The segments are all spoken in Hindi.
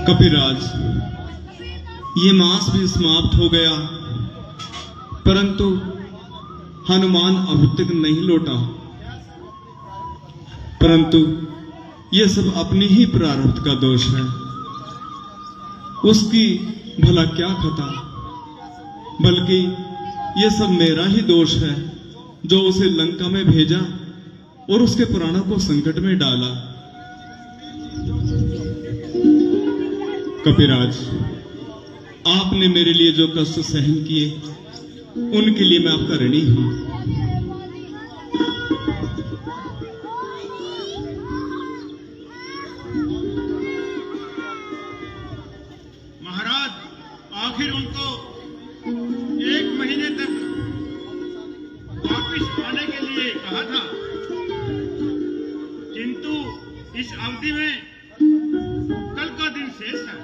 कपिराज, ये मास भी समाप्त हो गया, परंतु हनुमान अब तक नहीं लौटा। परंतु ये सब अपनी ही प्रारब्ध का दोष है। उसकी भला क्या खता, बल्कि ये सब मेरा ही दोष है जो उसे लंका में भेजा और उसके प्राणों को संकट में डाला। कपिराज, आपने मेरे लिए जो कष्ट सहन किए उनके लिए मैं आपका ऋणी हूं। महाराज, आखिर उनको 1 महीने तक वापिस आने के लिए कहा था, किंतु इस अवधि में कल का दिन शेष है।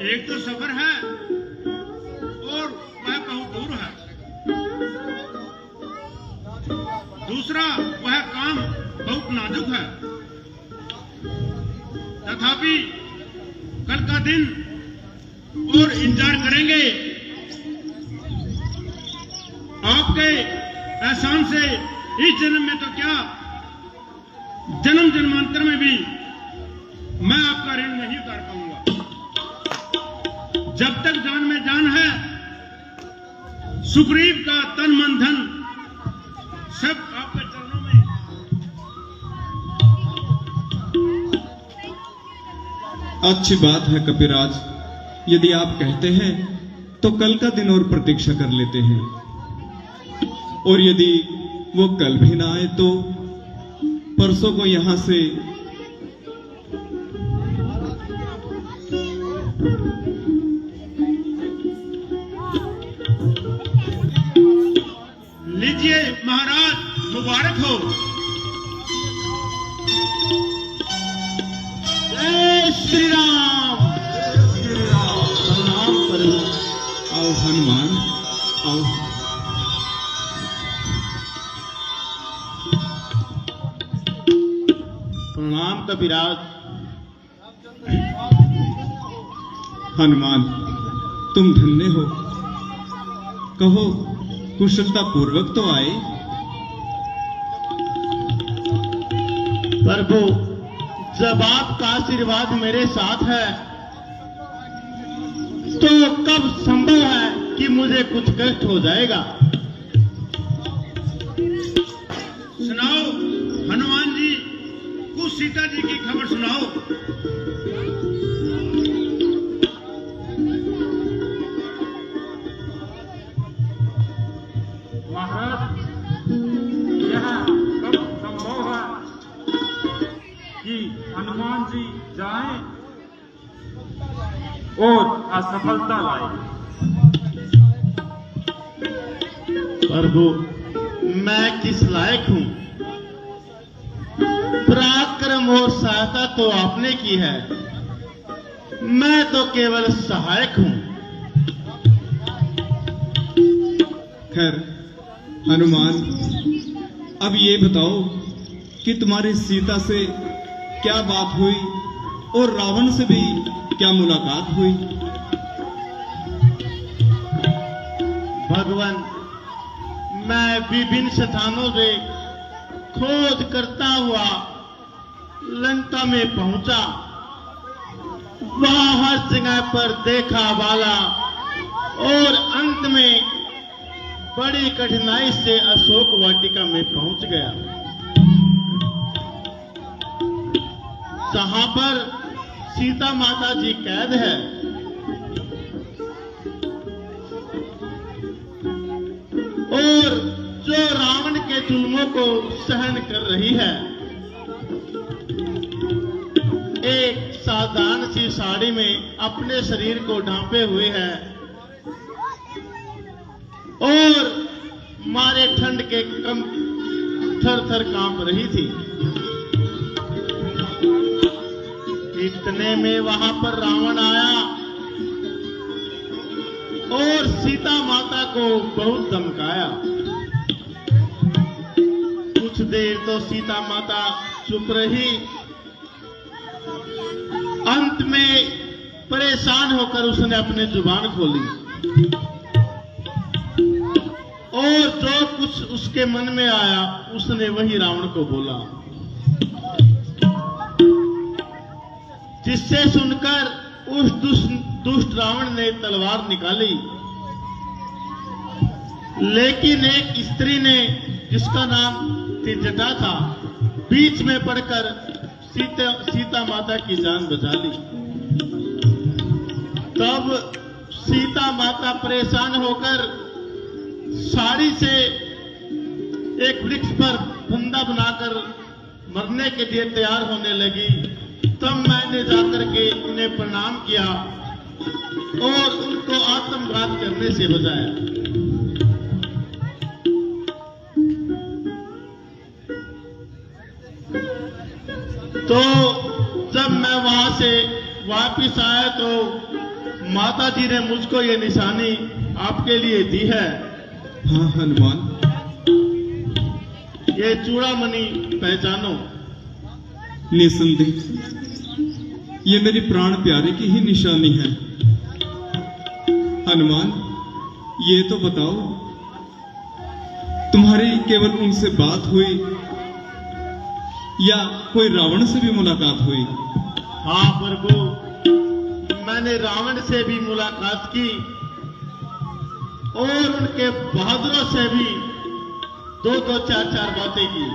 एक तो सफर है और वह बहुत दूर है, दूसरा वह काम बहुत नाजुक है। तथापि कल का दिन और इंतजार करेंगे। आपके एहसान से इस जन्म में तो क्या, जन्म जन्मांतर में भी मैं आपका ऋण नहीं उतार पाऊंगा। जब तक जान में जान है, सुग्रीव का तन मन धन सब आपके चरणों में। अच्छी बात है कपिराज, यदि आप कहते हैं तो कल का दिन और प्रतीक्षा कर लेते हैं, और यदि वो कल भी ना आए तो परसों को यहां से लीजिए महाराज, मुबारक हो। जय श्री राम। प्रणाम करो। आओ हनुमान, आओ। प्रणाम कपिराज। हनुमान, तुम धन्य हो। कहो, कुशलता पूर्वक तो आए। प्रभु, जब आपका आशीर्वाद मेरे साथ है तो कब संभव है कि मुझे कुछ कष्ट हो जाएगा। सुनाओ हनुमान जी, कुछ सीता जी की खबर सुनाओ। महाराज, यह कब संभव है कि हनुमान जी जाएं और असफलता लाएं। प्रभु, मैं किस लायक हूं? पराक्रम और सहायता तो आपने की है, मैं तो केवल सहायक हूं। खैर हनुमान, अब ये बताओ कि तुम्हारी सीता से क्या बात हुई और रावण से भी क्या मुलाकात हुई? भगवान, मैं विभिन्न स्थानों से खोज करता हुआ लंका में पहुंचा। वहां हर जगह पर देखा वाला और अंत में बड़ी कठिनाई से अशोक वाटिका में पहुंच गया, जहां पर सीता माता जी कैद है। और जो रावण के जुल्मों को सहन कर रही है। एक साधारण सी साड़ी में अपने शरीर को ढांपे हुए है और मारे ठंड के कम थर थर कांप रही थी। इतने में वहां पर रावण आया और सीता माता को बहुत धमकाया। कुछ देर तो सीता माता चुप रही, अंत में परेशान होकर उसने अपनी जुबान खोली और जो कुछ उसके मन में आया उसने वही रावण को बोला, जिससे सुनकर उस दुष्ट रावण ने तलवार निकाली। लेकिन एक स्त्री ने, जिसका नाम त्रिजटा था, बीच में पड़कर सीता माता की जान बचा ली। तब सीता माता परेशान होकर साड़ी से एक वृक्ष पर फंदा बनाकर मरने के लिए तैयार होने लगी। तब मैंने जाकर के उन्हें प्रणाम किया और उनको आत्मघात करने से बचाया। तो जब मैं वहां से वापिस आया तो माता जी ने मुझको ये निशानी आपके लिए दी है। हाँ हनुमान, ये चूड़ामणि पहचानो। निसंदेह ये मेरी प्राण प्यारे की ही निशानी है। हनुमान, ये तो बताओ, तुम्हारी केवल उनसे बात हुई या कोई रावण से भी मुलाकात हुई? हाँ प्रभु, मैंने रावण से भी मुलाकात की और उनके बहादुरों से भी दो चार बातें की।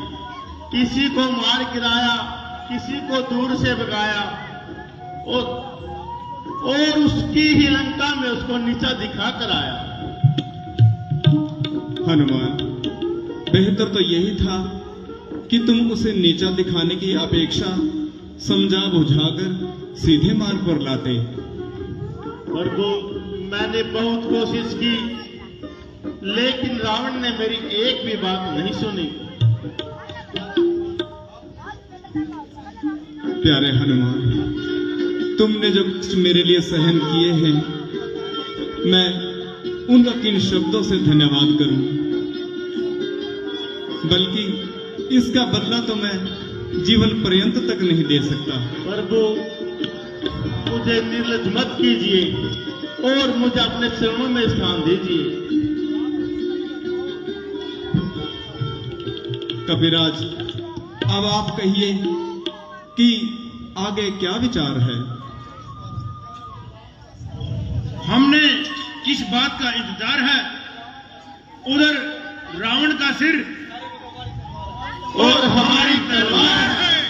किसी को मार गिराया, किसी को दूर से भगाया और उसकी ही लंका में उसको नीचा दिखाकर आया। हनुमान, बेहतर तो यही था कि तुम उसे नीचा दिखाने की अपेक्षा समझा बुझाकर सीधे मार्ग पर लाते। प्रभु, मैंने बहुत कोशिश की, लेकिन रावण ने मेरी एक भी बात नहीं सुनी। प्यारे हनुमान, तुमने जो कुछ मेरे लिए सहन किए हैं, मैं उनका किन शब्दों से धन्यवाद करूं। बल्कि इसका बदला तो मैं जीवन पर्यंत तक नहीं दे सकता। प्रभु, मुझे निर्लज मत कीजिए और मुझे अपने चरणों में स्थान दीजिए। कपिराज, अब आप कहिए कि आगे क्या विचार है? हमने किस बात का इंतजार है? उधर रावण का सिर और हमारी तलवार है।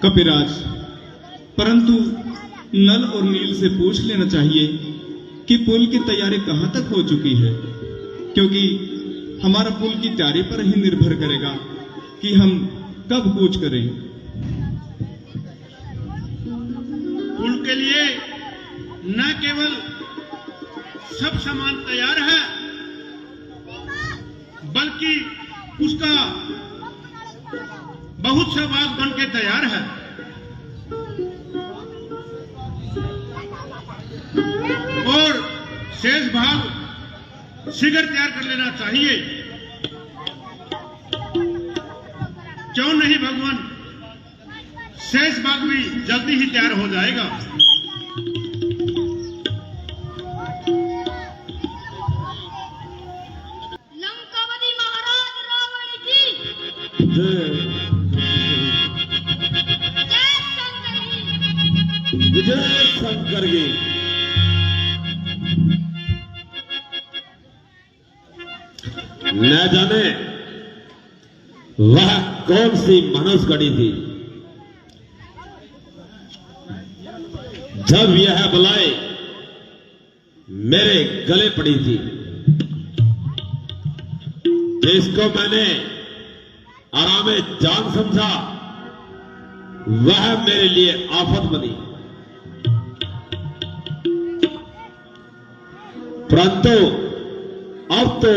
कपिराज, परंतु नल और नील से पूछ लेना चाहिए कि पुल की तैयारी कहां तक हो चुकी है, क्योंकि हमारा पुल की तैयारी पर ही निर्भर करेगा कि हम कब कूच करें। पुल के लिए न केवल सब सामान तैयार है, बल्कि उसका बहुत सा भाग बन के तैयार है। और शेष भाग शीघ्र तैयार कर लेना चाहिए। क्यों नहीं भगवान, शेष भाग भी जल्दी ही तैयार हो जाएगा। लंकापति महाराज रावण की विजय शंकर की। न जाने वह कौन सी मनुष्य घड़ी थी, जब यह बलाई मेरे गले पड़ी थी, जिसको मैंने आराम जान समझा, वह मेरे लिए आफत बनी। परंतु अब तो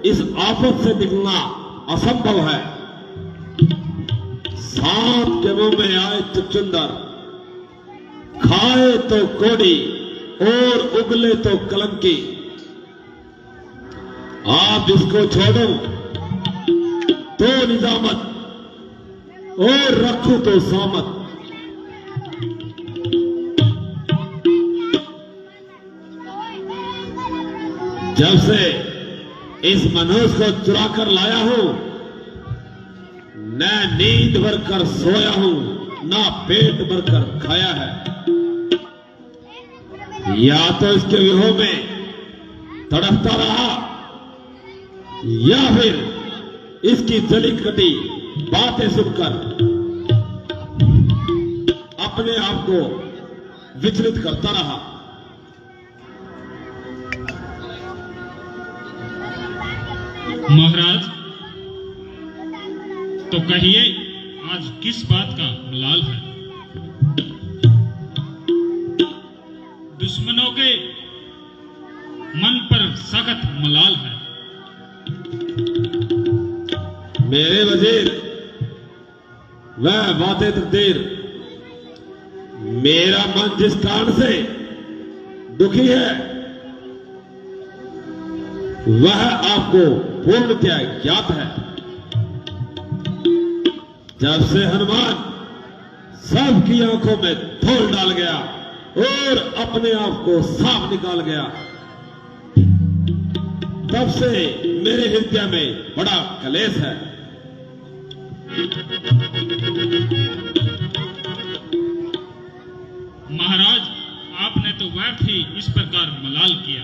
इस आफत से निकलना असंभव है। सांप के मुंह में आए चुचुंदर, खाए तो कोड़ी और उगले तो कलंकी। आप इसको छोड़ो तो निजामत और रखूं तो सामत। जब से इस मनुष्य को चुरा कर लाया हूं, न नींद भरकर सोया हूं, ना पेट भरकर खाया है। या तो इसके विरोह में तड़पता रहा, या फिर इसकी जली कटी बातें सुनकर अपने आप को विचलित करता रहा। महाराज, तो कहिए आज किस बात का मलाल है? दुश्मनों के मन पर सख्त मलाल है। मेरे वजीर, वह बातें तकदीर, मेरा मन जिस कारण से दुखी है वह आपको पूर्णतया ज्ञात है। जब से हनुमान सबकी आंखों में धूल डाल गया और अपने आप को साफ निकाल गया, तब से मेरे हृदय में बड़ा कलेश है। महाराज, आपने तो व्यर्थ ही इस प्रकार मलाल किया।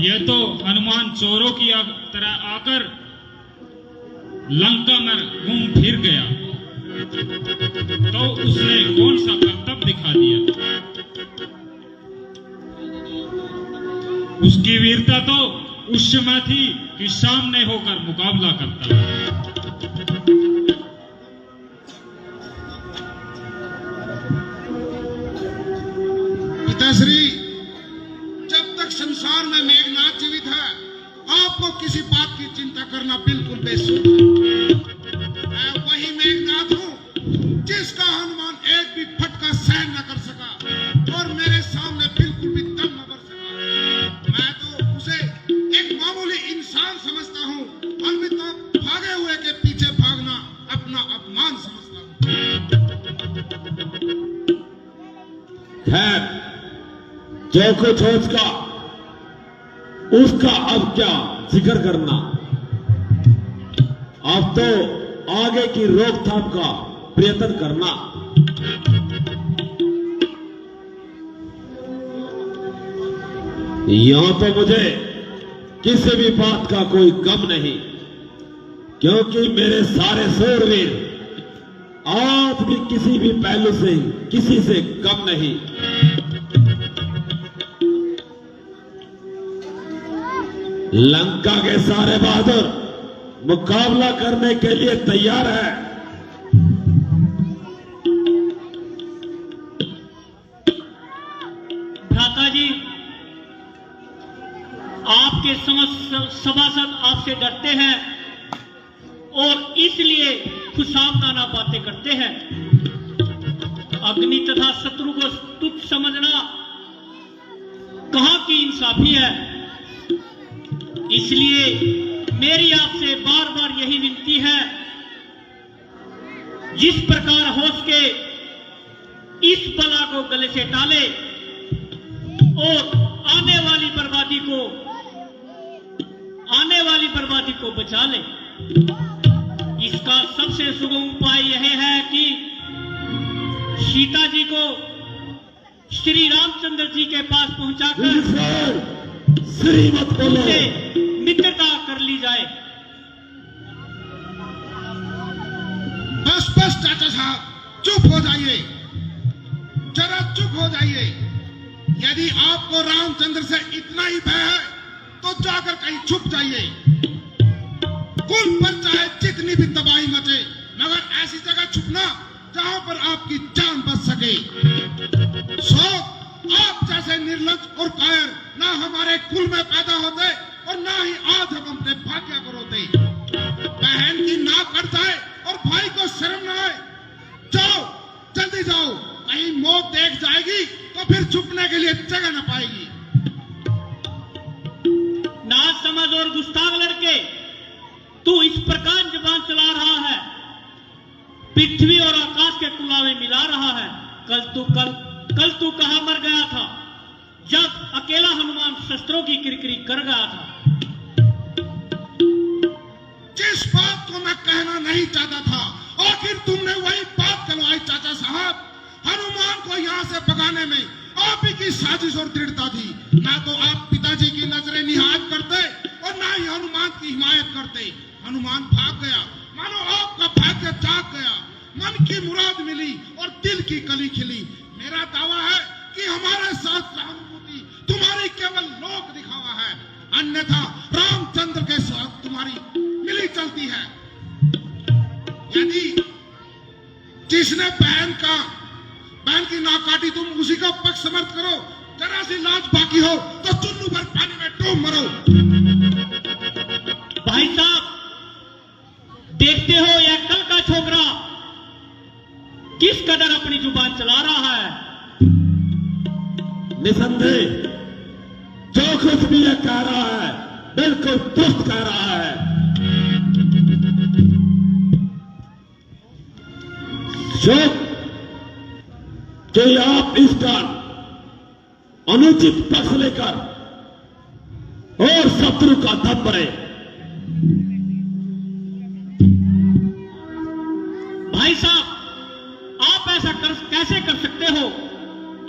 यह तो हनुमान चोरों की तरह आकर लंका में घूम फिर गया, तो उसने कौन सा कर्तव्य दिखा दिया? उसकी वीरता तो उस समय थी कि सामने होकर मुकाबला करता। पिताश्री, जब तक संसार में मेघनाथ जीवित है, आपको किसी बात की चिंता करना बिल्कुल बेशुद्ध है। मैं वही मेघनाथ हूं जिसका हनुमान एक भी फटका सहन न कर सका और मेरे सामने बिल्कुल भी दम न भर सका। मैं तो उसे एक मामूली इंसान समझता हूं, अलविदा भागे हुए के पीछे भागना अपना अपमान समझता हूं। खैर, जो कुछ हो उसका अब क्या जिक्र करना। अब तो आगे की रोकथाम का प्रयत्न करना। यहां तो मुझे किसी भी बात का कोई गम नहीं, क्योंकि मेरे सारे शूरवीर आज भी किसी भी पहलू से किसी से कम नहीं। लंका के सारे बहादुर मुकाबला करने के लिए तैयार है। भ्राता जी, आपके सभासद आपसे डरते हैं और इसलिए खुशामदाना बातें करते हैं। अग्नि तथा शत्रु को तुच्छ समझना कहां की इंसाफी है। इसलिए मेरी आपसे बार बार यही विनती है, जिस प्रकार हो सके इस बला को गले से टाले और आने वाली बर्बादी को बचा ले। इसका सबसे सुगम उपाय यह है कि सीता जी को श्री रामचंद्र जी के पास पहुंचाकर श्रीमत बोलो, मित्रता कर ली जाए। बस बस चाचा साहब, चुप हो जाइए, जरा चुप हो जाइए। यदि आपको रामचंद्र से इतना ही भय है तो जाकर कहीं छुप जाइए। कुल पर चाहे जितनी भी तबाही मचे, मगर ऐसी जगह छुपना जहां पर आपकी जान बच सके। आप जैसे निर्लज्ज और कायर ना हमारे कुल में पैदा होते और ना ही आज हम अपने भाग्य को रोते। बहन की नाक कट जाए और भाई को शर्म न आए। जाओ, जल्दी जाओ, कहीं मौत देख जाएगी तो फिर छुपने के लिए जगह न पाएगी। ना समझ और गुस्ताख लड़के कल तू कहां मर गया था, जब अकेला हनुमान शस्त्रों की किरकिरी कर गया था। जिस बात को मैं कहना नहीं चाहता था, आखिर तुमने वही बात कहलवाई चाचा साहब। हनुमान को यहाँ से भगाने में आप ही की साजिश और दृढ़ता थी। ना तो आप पिताजी की नजरें निहाज करते और ना ही हनुमान की हिमायत करते। हनुमान भाग गया, मानो आपका भाग्य जाग गया, मन की मुराद मिली और दिल की कली खिली। मेरा दावा है कि हमारे साथ सहानुभूति तुम्हारी केवल लोक दिखावा है, अन्यथा रामचंद्र के साथ तुम्हारी मिली चलती है। यदि जिसने बहन की नाक काटी तुम उसी का पक्ष समर्थ करो, जरा सी लाज बाकी हो तो चुन्नू भर पानी में डूब मरो। भाई साहब, देखते हो यह कल का छोकरा किस कदर अपनी जुबान चला रहा है। निसंदेह जो कुछ भी यह कह रहा है बिल्कुल दुष्ट कह रहा है। जो कि आप इसका अनुचित पक्ष लेकर और शत्रु का दम भरे। भाई साहब, आप ऐसा कैसे कर सकते हो?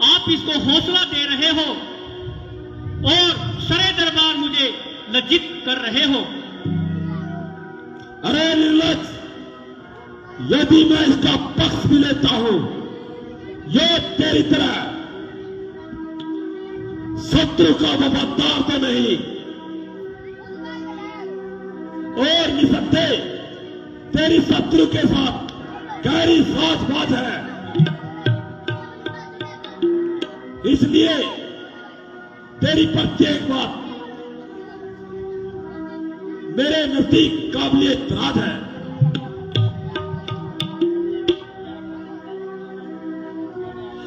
आप इसको हौसला दे रहे हो और सरे दरबार मुझे लज्जित कर रहे हो। अरे निर्लज, यदि मैं इसका पक्ष भी लेता हूं, ये तेरी तरह शत्रु का वफादार तो नहीं। और निसंदेह तेरी शत्रु के साथ गहरी साझबाज है, इसलिए तेरी प्रत्येक बात मेरे नजदीक काबिले इतराज है।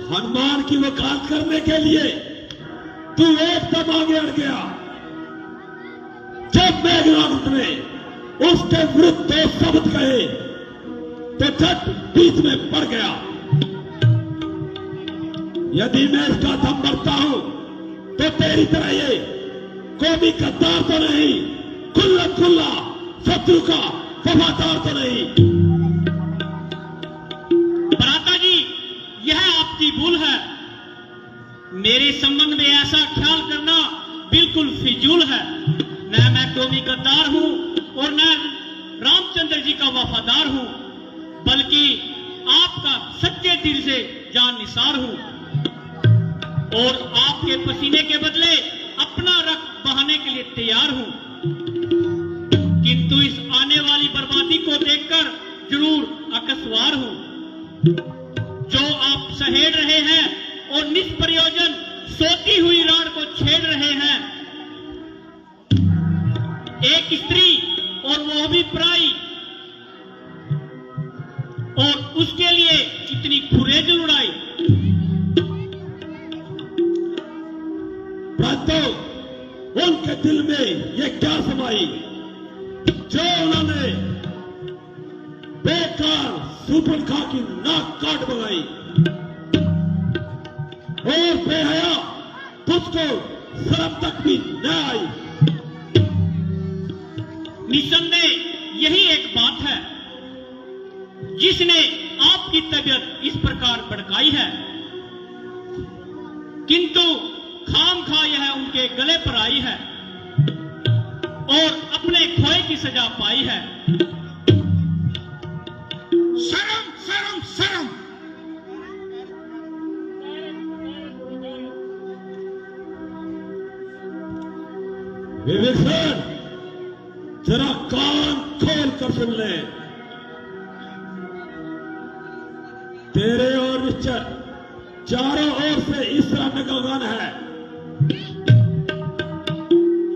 हनुमान की वकालत करने के लिए तू एकदम आगे अड़ गया। जब मेघनाथ ने उसके विरुद्ध दो शब्द कहे तो झट बीच में पड़ गया। यदि मैं इसका दम भरता हूं तो तेरी तरह ये कौमी गद्दार तो नहीं, खुल्ला शत्रु का वफादार तो नहीं। भ्राता जी, यह आपकी भूल है। मेरे संबंध में ऐसा ख्याल करना बिल्कुल फिजूल है। न मैं कौमी गद्दार हूं और न रामचंद्र जी का वफादार हूं, बल्कि आपका सच्चे दिल से जान निसार हूं और आपके पसीने के बदले अपना रक्त बहाने के लिए तैयार हूं। किंतु इस आने वाली बर्बादी को देखकर जरूर अकस्वार हूं। जो आप सहेड़ रहे हैं और निष्प्रयोजन सोती हुई राड़ को छेड़ रहे हैं, एक स्त्री और वो भी पराई, और उसके लिए इतनी खुरेजल उड़ाई। परंतु उनके दिल में ये क्या समाई जो उन्होंने बेकार सूर्पनखा की नाक काट बनाई और बेहया तुझको शर्म तक भी न आई। निसंदेह यही एक बात है जिसने आपकी तबीयत इस प्रकार भड़काई है, किंतु खामखा यह उनके गले पर आई है और अपने खोए की सजा पाई है। शर्म शर्म शर्म। विभीषण, जरा कान खोल कर सुन ले। तेरे और निश्चय चारों ओर से इस तरह नगलगान है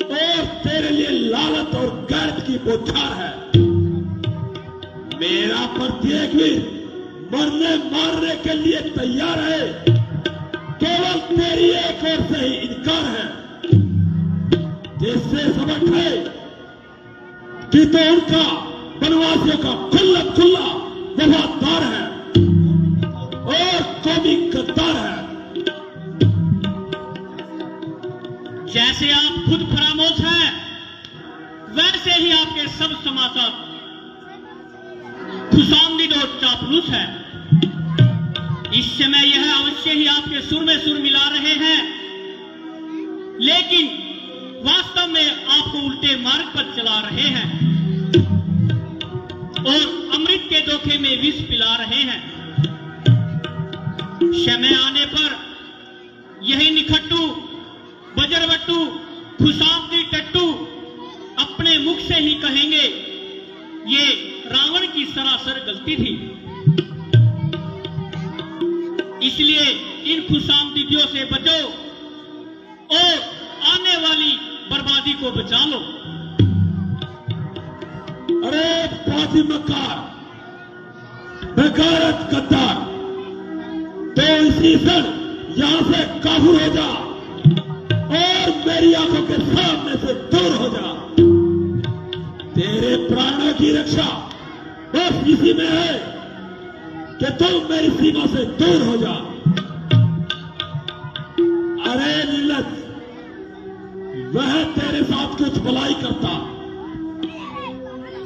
और तेरे लिए लालच और गैरत की बौछार है। मेरा प्रत्येक वीर मरने मारने के लिए तैयार है, केवल तेरी एक ओर से ही इनकार है, जिससे समझ है कि तो उनका वनवासियों का खुल्ला वफादार है और कौमी जैसे आप खुद फरामोश हैं, वैसे ही आपके सब समाचार खुशामदीद और चापलूस है। इस समय यह अवश्य ही आपके सुर में सुर मिला रहे हैं, लेकिन वास्तव में आपको उल्टे मार्ग पर चला रहे हैं और अमृत के धोखे में विष पिला रहे हैं। समय आने पर यही निखट्टू, बजरबट्टू, खुशामदी टट्टू अपने मुख से ही कहेंगे, ये रावण की सरासर गलती थी। इसलिए इन खुशामदीदियों से बचो और आने वाली बर्बादी को बचा लो। अरे बाजी मक्कार, बेगारत गद्दार, तो इसी क्षण यहां से काबू हो जा और मेरी आंखों के सामने से दूर हो जा। तेरे प्राणों की रक्षा बस इसी में है कि तुम मेरी सीमा से दूर हो जा। अरे नीलत, वह तेरे साथ कुछ भलाई करता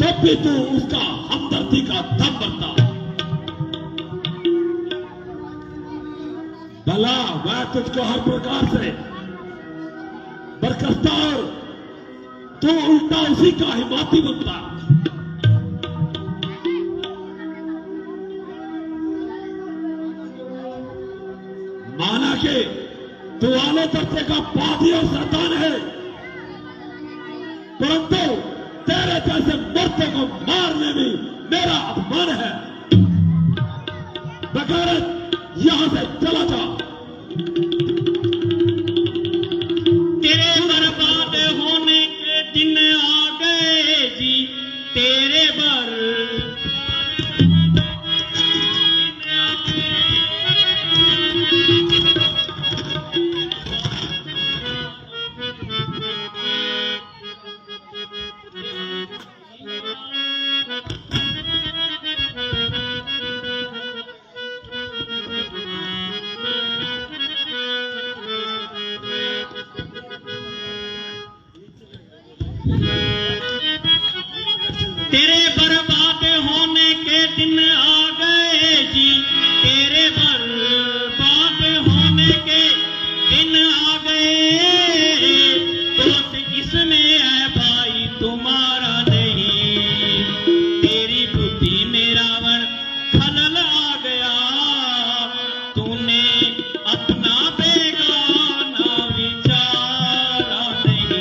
तब भी तू उसका हमदर्दी का दम बनता। भला वह तुझको हर प्रकार से बरकस्ता और तू उल्टा उसी का हिमाती बनता। माना कि तू आलो दर्जे का पादी और शैतान है, परंतु तेरे जैसे मर्दों को मारने में मेरा अपमान है। बेगारत, यहां से चला जा। तेरे बर्बाद होने के दिन आ गए जी, तेरे तेरे बर्बाद होने के दिन आ गए जी, तेरे बर्बाद होने के दिन आ गए। दोस्त इसमें है भाई तुम्हारा नहीं, तेरी बुद्धि में रावण खलल आ गया। तूने अपना बेगाना विचारा नहीं।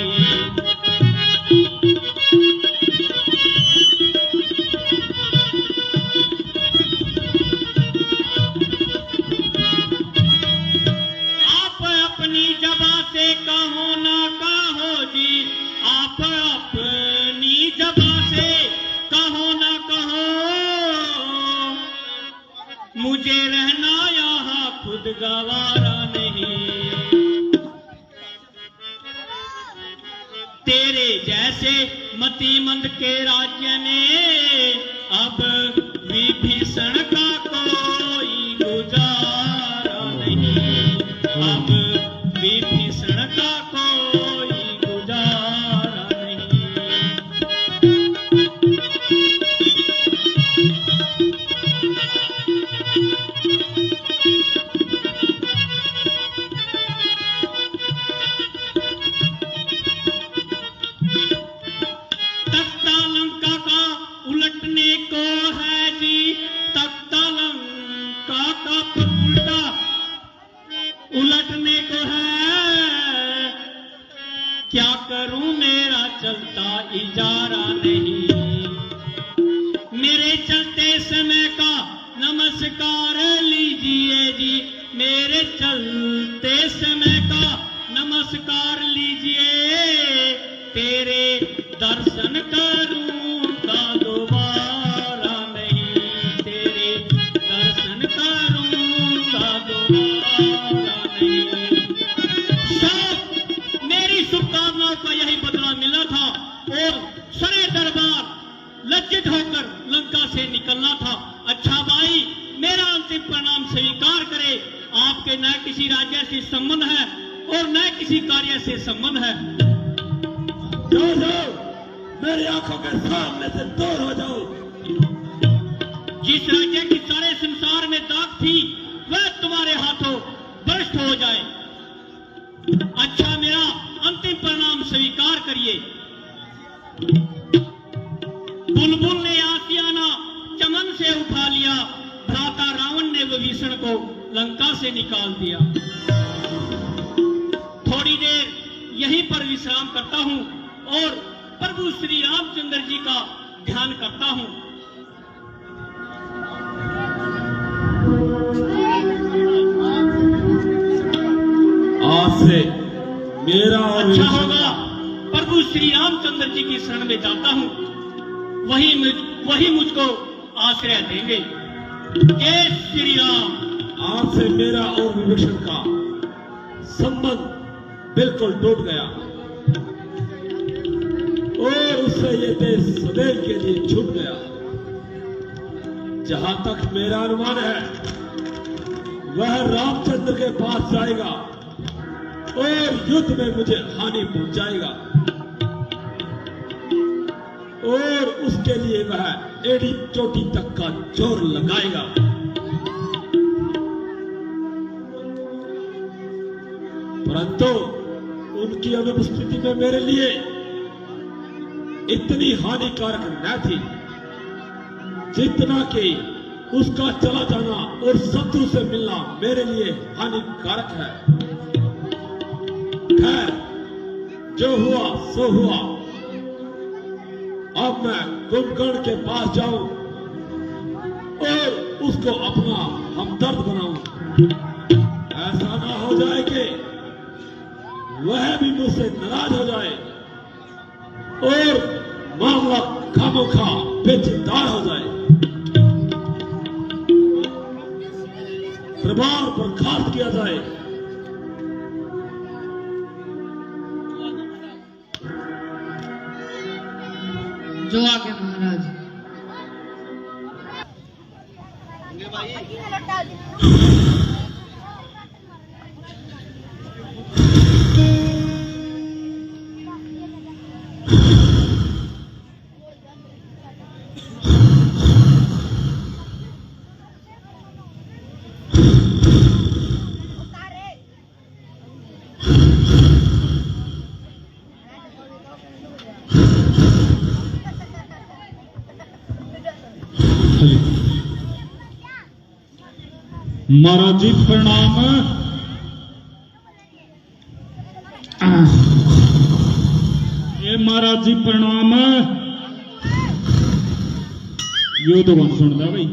अपनी जबां से कहो ना कहो जी, आप अपनी जबां से कहो ना कहो। मुझे रहना यहाँ खुद गवारा नहीं। तेरे जैसे मतिमंद के राज्य में अब विभीषण का कोई गुजारा नहीं। अब विभीषण का कोई गुजारा नहीं। तख्ता लंका का उलटने को है जी, तख्ता लंका का उल्टा उलटने को है। क्या करूं मेरा चलता इजारा नहीं। मेरे चलते समय का नमस्कार लीजिए जी, मेरे चलते समय का नमस्कार लीजिए। तेरे दर्शन करूंगा दोबारा नहीं, तेरे दर्शन करूंगा दोबारा नहीं। सब मेरी शुभकामनाओं का यही बदला मिला था और सरे दरबार लज्जित होकर लंका से निकलना था। अच्छा भाई, मेरा अंतिम प्रणाम स्वीकार करे। आपके न किसी राज्य से संबंध है और न किसी कार्य से संबंध है। जाओ जाओ, मेरी आंखों के सामने से दूर हो जाओ। जिस राज्य की सारे संसार में दाग थी वह तुम्हारे हाथों भ्रष्ट हो जाए। अच्छा, मेरा अंतिम परिणाम स्वीकार करिए। बुलबुल ने आसियाना चमन से उठा लिया, भ्राता रावण ने विभीषण को लंका से निकाल दिया। थोड़ी देर यहीं पर विश्राम करता हूं और प्रभु श्री रामचंद्र जी का ध्यान करता हूं। आज से मेरा और अच्छा होगा, प्रभु श्री रामचंद्र जी की शरण में जाता हूं, वही मुझको आश्रय देंगे। जय श्री राम। आज से मेरा और विभीषण का संबंध बिल्कुल टूट गया और उससे ये देश सदैव के लिए छूट गया। जहां तक मेरा अनुमान है वह रामचंद्र के पास जाएगा और युद्ध में मुझे हानि पहुंचाएगा और उसके लिए वह एड़ी चोटी तक का जोर लगाएगा। परंतु उनकी अनुपस्थिति में मेरे लिए इतनी हानिकारक न थी जितना कि उसका चला जाना और शत्रु से मिलना मेरे लिए हानिकारक है। खैर, जो हुआ सो हुआ। अब मैं कुंभकर्ण के पास जाऊं और उसको अपना हमदर्द बनाऊं। ऐसा ना हो जाए कि वह भी मुझसे नाराज हो जाए और मामला खामोखा पेचीदार हो जाए। प्रभाव बर्खास्त किया जाए। जो आगे महाराज। महाराज जी प्रणाम। ये महाराज जी प्रणाम। यो तो कौन सुनता भाई?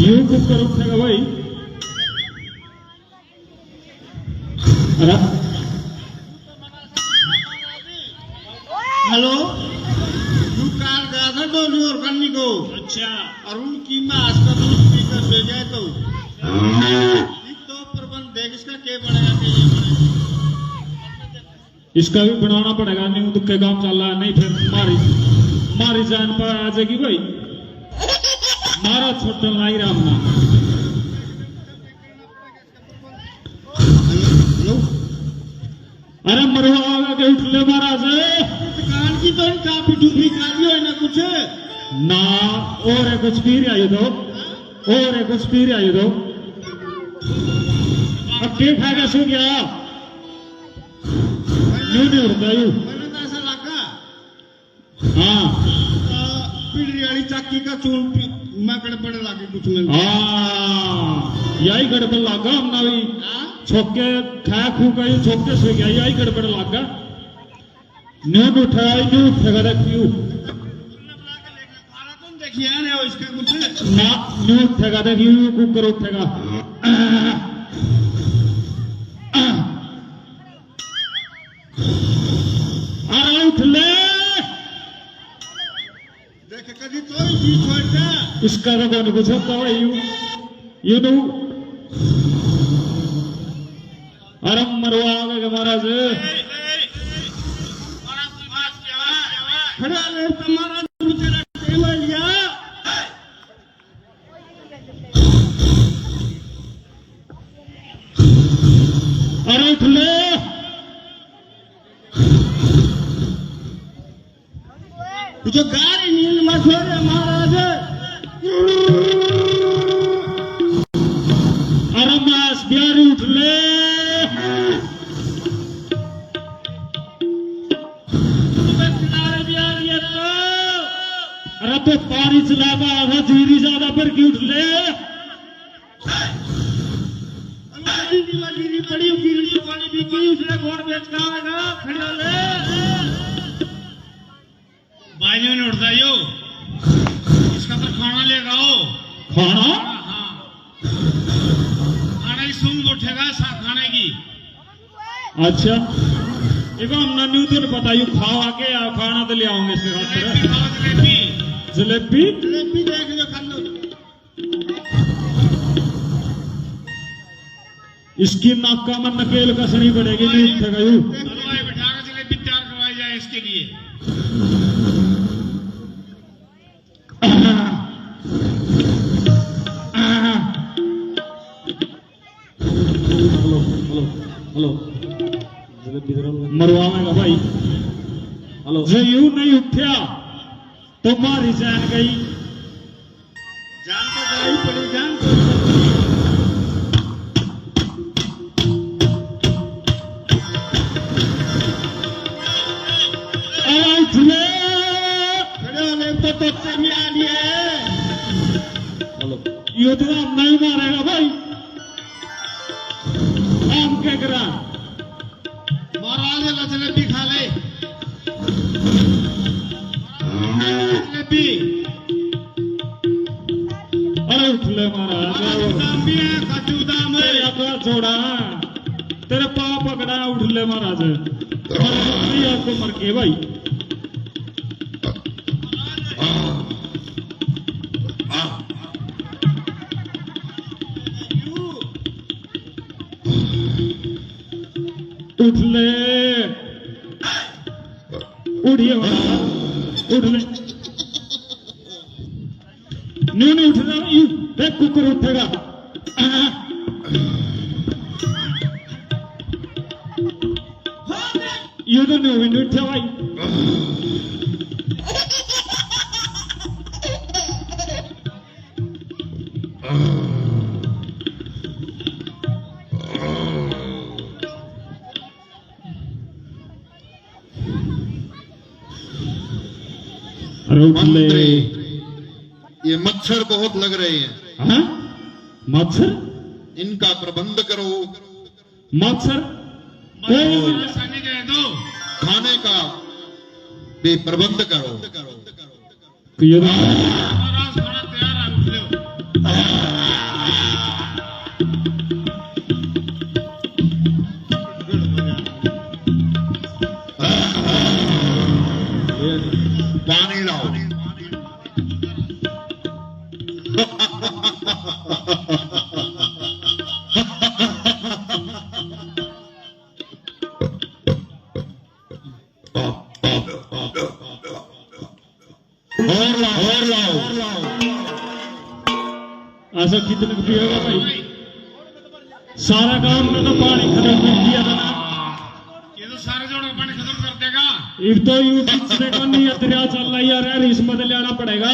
यो कुकर उठेगा भाई? अरे हेलो, कार गया था तो जोर करने को। अच्छा, और उनकी मैं आज का दूध पीकर सो जाए तो प्रबंध देख इसका क्या बनेगा कि ये बनेगा। इसका भी बनाना पड़ेगा। नहीं दुख के काम चल रहा है, नहीं फिर मारी जान पर आ जाएगी भाई। मारा छोटा लाई राम ना। अरे मरवा आगा के उठ ले महाराज। दुकान की तो काफी डूबी खाली हो ना कुछ ना और है कुछ पीर आई दो, और है कुछ पीर आई दो। अब के खाएगा सो गया यूं नहीं उड़ता यूं। मैंने तो ऐसा लगा हाँ पीढ़ी वाली चाकी का चूल मैं गड़बड़ लागे कुछ में। हाँ यही गड़बड़ लागा हमने भी। हाँ? छोके खा खू का यूं छोके सो गया, यही गड़बड़ लागा। न्यून उठाया यूं उठेगा देख यूं देखिए ना इसका कुछ ना न्यून उठेगा देख यूं कुकर उठेगा। अरे उठ ले देख कभी तो ही छोड़ता इसका तो कौन कुछ होता है यू नो। अरे मरवा गए महाराज। खड़ा ले तुम्हारा तेरा टेबल लिया। अरे उठ ले। जो गाड़ी नींद मत हो रहे महाराज। रमेश बिहारी उठ ले। अरे तो पानी चलावा आधा धीरे ज्यादा पर क्यों उठ ले। गिरी पड़ी गिरी पानी भी की उसने घोड़ बेच का आएगा खड़े ले। भाइयों ने उठता यो इसका तो खाना ले आओ। खाना हाँ खाने की सूंघ उठेगा खाने की। अच्छा एवं नन्नू तो बताइयो खाओ आके खाना तो ले आओगे इसके खातिर। जलेबी जलेबी जलेबी देख लो खा लो। इसकी नाका में नकेल कसनी पड़ेगी नहीं उठेगा यू। हलवाई बिठा कर जलेबी तैयार करवाई जाए इसके लिए। हेलो मरवाएगा भाई। हेलो जो यूं नहीं उठा तो मारी जान गई। जान तो गई पड़ी जान तो। उठ ले। खड़े होने तो चढ़ी आ लिए। हेलो ये तो हम नहीं मारेगा भाई। हम क्या करा महाराज ला जलेबी खा ले। जलेबी अरे उठ ले महाराज। दाम भी है काजू दाम है। तेरा तो छोड़ा तेरे पाँव पकड़ा उठ ले महाराज। आपको मर के भाई। उठ ले उठिए उठ ले। नहीं नहीं उठ रहा यू देख कुकर उठेगा। ये तो नहीं उठा भाई। अरे उठ ले। मंत्री ये मच्छर बहुत लग रहे हैं। हाँ? मच्छर इनका प्रबंध करो। मच्छर आसानी कह दो। खाने का भी प्रबंध करो। ये महाराज खाना तैयार है उठ लो। पानी लाओ। और लाओ। ऐसा कितने को पिएगा भाई। सारा काम में तो पानी खत्म कर दिया था ना। ये तो सारे जोड़ का पानी खत्म कर देगा। एक तो यू पिछले का नहीं दरिया चल रहा यार यार इस बदले आना पड़ेगा।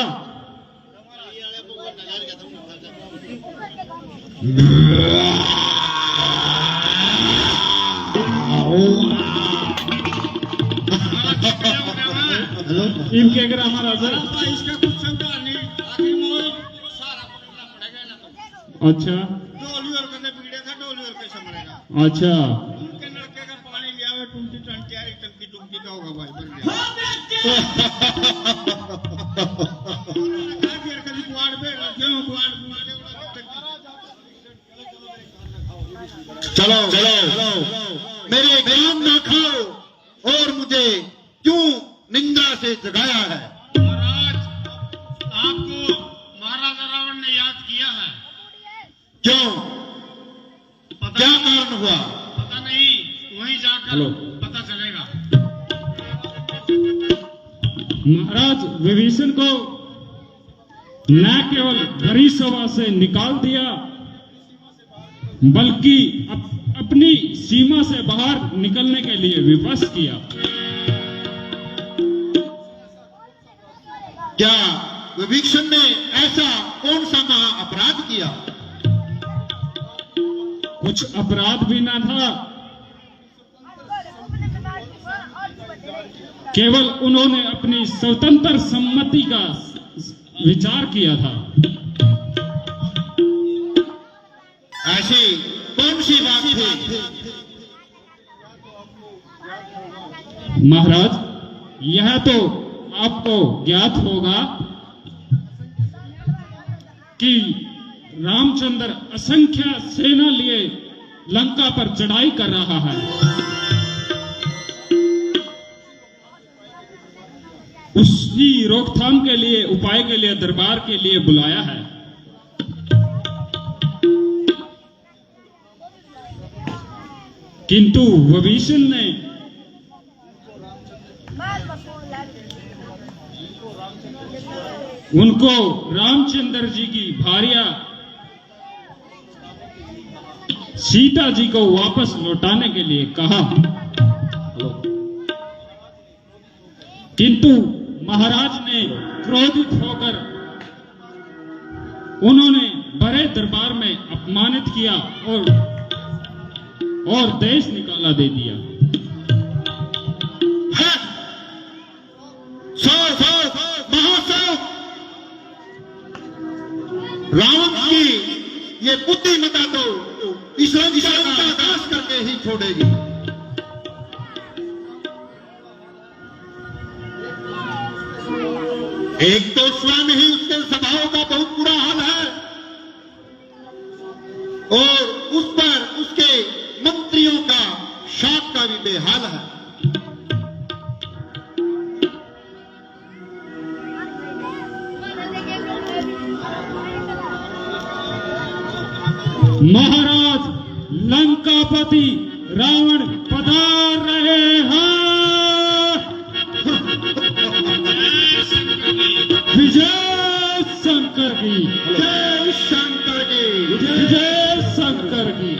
इनके अगर हमारा इसका कुछ समझा नहीं। आखिर मोल सारा पकड़ना पड़ेगा ना तो। अच्छा डोली और कने बिगड़े था डोली और कैसे मरेगा। अच्छा उनके लड़के का पानी लिया हुआ टूटी टंकी आई टंकी टूटी का होगा भाई बन गया। फिर कभी कुआड़ पे क्यों कुआड़ चलो चलो मेरे ज्ञान ना खाओ और मुझे क्यों निंदा से जगाया है। महाराज आपको महाराजा रावण ने याद किया है। क्यों क्या कारण हुआ। पता नहीं वहीं जाकर हेलो। पता चलेगा। महाराज विभीषण को न केवल भरी सभा से निकाल दिया बल्कि अब अपनी सीमा से बाहर निकलने के लिए विवश किया। क्या विभीषण ने ऐसा कौन सा महा अपराध किया? कुछ अपराध भी ना था, केवल उन्होंने अपनी स्वतंत्र सम्मति का विचार किया था। ऐसी कौन सी बात थी? महाराज, यह तो आपको ज्ञात होगा कि रामचंद्र असंख्य सेना लिए लंका पर चढ़ाई कर रहा है। उसकी रोकथाम के लिए, उपाय के लिए दरबार के लिए बुलाया है। किंतु विभीषण ने उनको रामचंद्र जी की भार्या सीता जी को वापस लौटाने के लिए कहा, किंतु महाराज ने क्रोधित होकर उन्होंने बड़े दरबार में अपमानित किया और देश निकाला दे दिया। रावण की ये बुद्धिमता तो इस लंका का नाश करके ही छोड़ेगी। एक तो स्वयं ही उसके स्वभाव का बहुत बुरा हाल है और उस पर उसके मंत्रियों का शाप का भी बेहाल है। महाराज, लंकापति रावण पधार रहे हैं। विजय शंकर की, जय शंकर की, विजय शंकर की।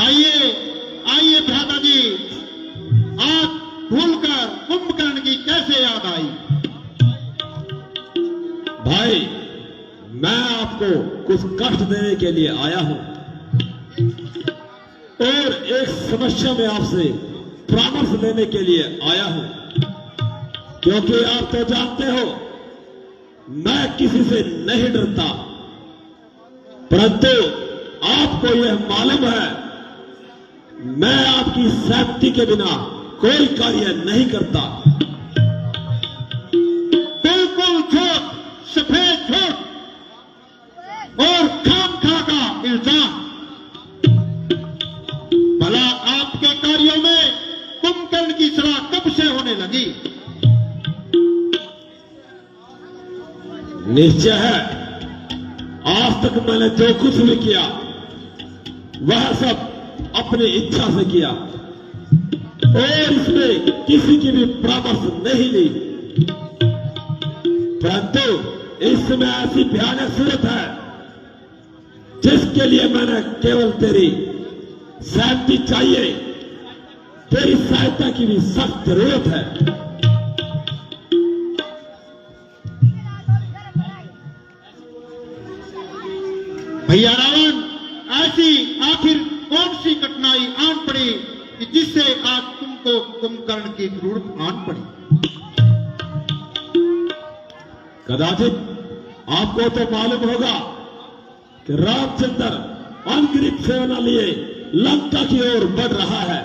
आइए आइए भ्राता जी, आप भूलकर कुंभकर्ण की कैसे याद आई? भाई, मैं आपको कुछ कष्ट देने के लिए आया हूं और एक समस्या में आपसे परामर्श लेने के लिए आया हूं, क्योंकि आप तो जानते हो मैं किसी से नहीं डरता, परंतु आपको यह मालूम है मैं आपकी सहमति के बिना कोई कार्य नहीं करता। बिल्कुल झूठ, सफेद झूठ और खामखा का इल्जाम। भला आपके कार्यों में कुंभकर्ण की सलाह कब से होने लगी? निश्चय है, आज तक मैंने जो कुछ भी किया वह सब अपनी इच्छा से किया और इसमें किसी की भी परामर्श नहीं ली, परंतु इस समय ऐसी भयानक सूरत है जिसके लिए मैंने केवल तेरी सहमति चाहिए, तेरी सहायता की भी सख्त जरूरत है। भैया रावण, ऐसी आखिर कौन सी कठिनाई आन पड़ी कि जिससे आज तुमको कुंभकर्ण की जरूरत आन पड़ी? कदाचित आपको तो मालूम होगा कि रामचंद्र अनगिनत सेना लिए लंका की ओर बढ़ रहा है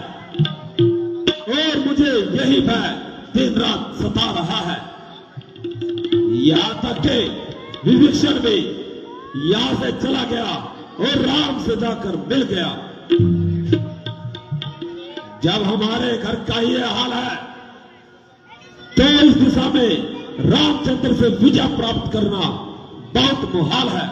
और मुझे यही भय दिन रात सता रहा है। यहां तक कि विभीषण भी यहां से चला गया और राम से जाकर मिल गया। जब हमारे घर का ये हाल है तो इस दिशा में रामचंद्र से विजय प्राप्त करना बहुत मुहाल है।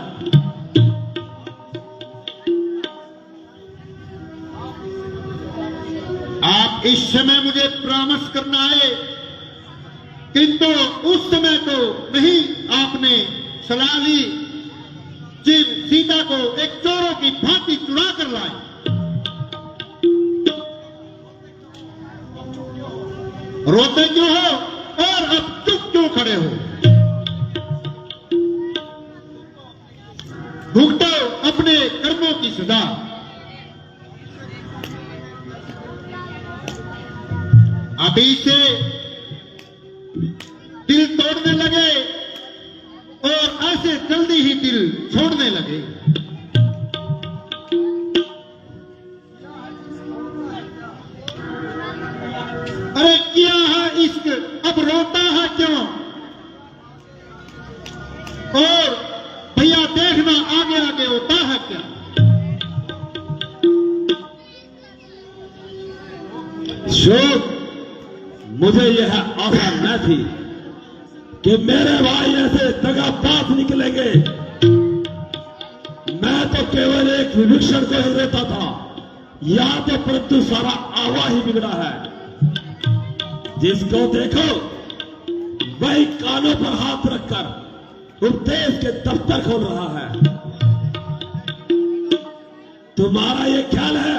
आप इस समय मुझे परामर्श करना आए, किंतु उस समय तो नहीं आपने सलाह ली शिव सीता को एक चोरों की भांति चुरा कर लाए। रोते क्यों हो और अब चुप क्यों खड़े हो? भुगतो अपने कर्मों की सजा। अभी से दिल तोड़ने लगे और ऐसे जल्दी ही दिल छोड़ने लगे। अरे किया है इश्क अब रोता है क्यों? और भैया देखना आगे आगे होता है क्या? शोक, मुझे यह आशा न थी कि मेरे भाई ऐसे दगाबाज निकलेंगे। मैं तो केवल एक विभीषण को ही रहता था, या तो परंतु सारा आवा ही बिगड़ा है। जिसको देखो वही कानों पर हाथ रखकर उपदेश के दफ्तर खोल रहा है। तुम्हारा यह ख्याल है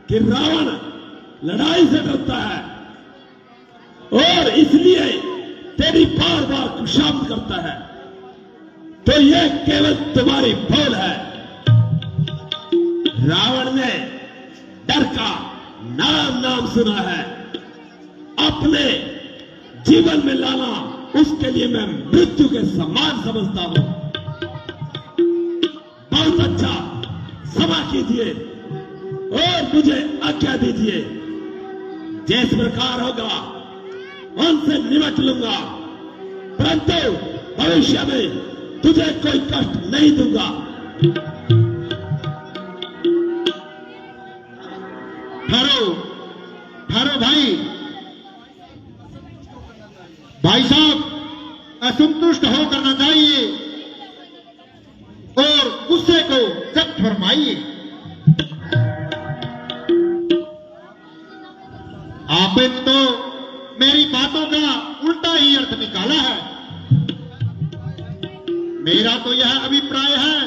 कि रावण लड़ाई से डरता है और इसलिए तेरी बार बार खुशामद करता है, तो यह केवल तुम्हारी भूल है। रावण ने डर का नाम सुना है। अपने जीवन में लाना उसके लिए मैं मृत्यु के समान समझता हूं। बहुत अच्छा, क्षमा कीजिए और मुझे आज्ञा दीजिए। जिस प्रकार होगा उनसे निपट लूंगा, परंतु भविष्य में तुझे कोई कष्ट नहीं दूंगा। ठहरो भाई साहब, असंतुष्ट हो करना चाहिए और गुस्से को जब्त फरमाइए। आपने तो मेरी बातों का उल्टा ही अर्थ निकाला है। मेरा तो यह अभिप्राय है,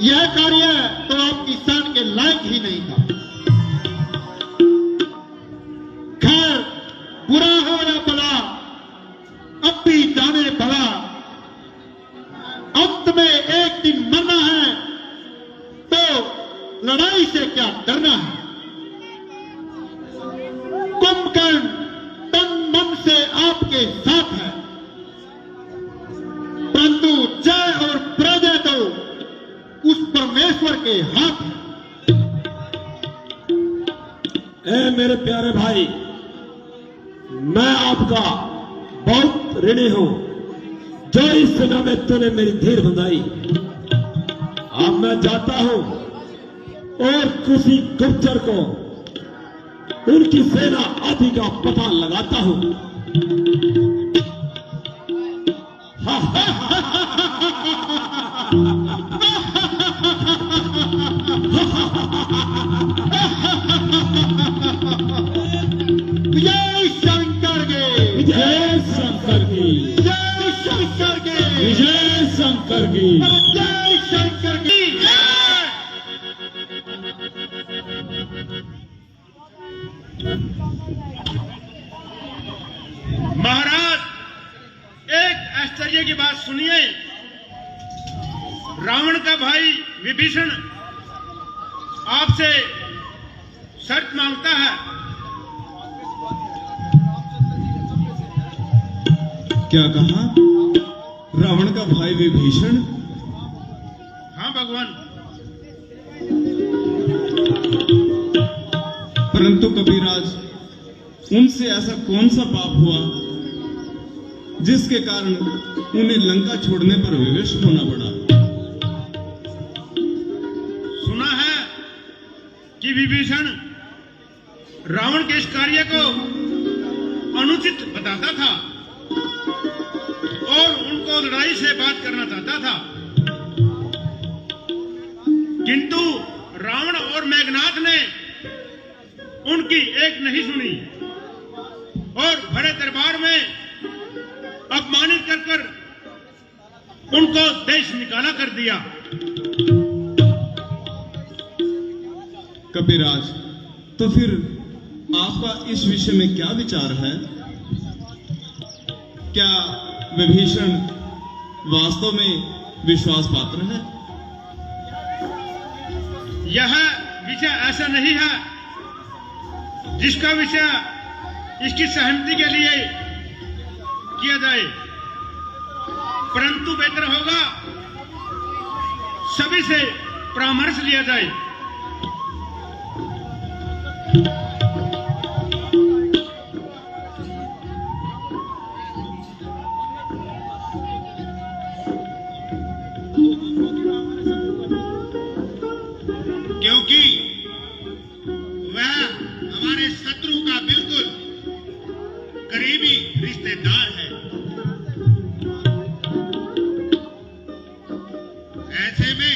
यह कार्य तो आपकी शान के लायक ही नहीं था। खैर, बुरा हो या भला, अब भी जाने भला, अंत में एक दिन मरना है, तो लड़ाई से क्या डरना है? कुंभकर्ण तन मन से आपके साथ है, परंतु जय और पराजय तो उस परमेश्वर के हाथ है। ए मेरे प्यारे भाई, मैं आपका बहुत ऋणी हूं जो इस समय में तूने मेरी धीर बंधाई। अब मैं जाता हूं और किसी गुप्तचर को उनकी सेना आदि का पता लगाता हूं। जय शंकर के, जय शंकर की, जय शंकर के, विजय शंकर की। जय शंकर की। महाराज, एक आश्चर्य की बात सुनिए। रावण का भाई विभीषण आपसे शर्त मांगता है। क्या कहा? रावण का भाई विभीषण? हाँ भगवान। परंतु कबीराज, उनसे ऐसा कौन सा पाप हुआ जिसके कारण उन्हें लंका छोड़ने पर विवश होना पड़ा? सुना है कि विभीषण रावण के इस कार्य को अनुचित बताता था और उनको लड़ाई से बात करना चाहता था, किंतु रावण और मेघनाथ ने उनकी एक नहीं सुनी और बड़े दरबार में अपमानित कर उनको देश निकाला कर दिया। कपिराज, तो फिर आपका इस विषय में क्या विचार है? क्या विभीषण वास्तव में विश्वास पात्र है? यह विषय ऐसा नहीं है जिसका विषय इसकी सहमति के लिए किया जाए, परंतु बेहतर होगा सभी से परामर्श लिया जाए। क्योंकि वह हमारे शत्रु का बिल्कुल करीबी रिश्तेदार है। ऐसे में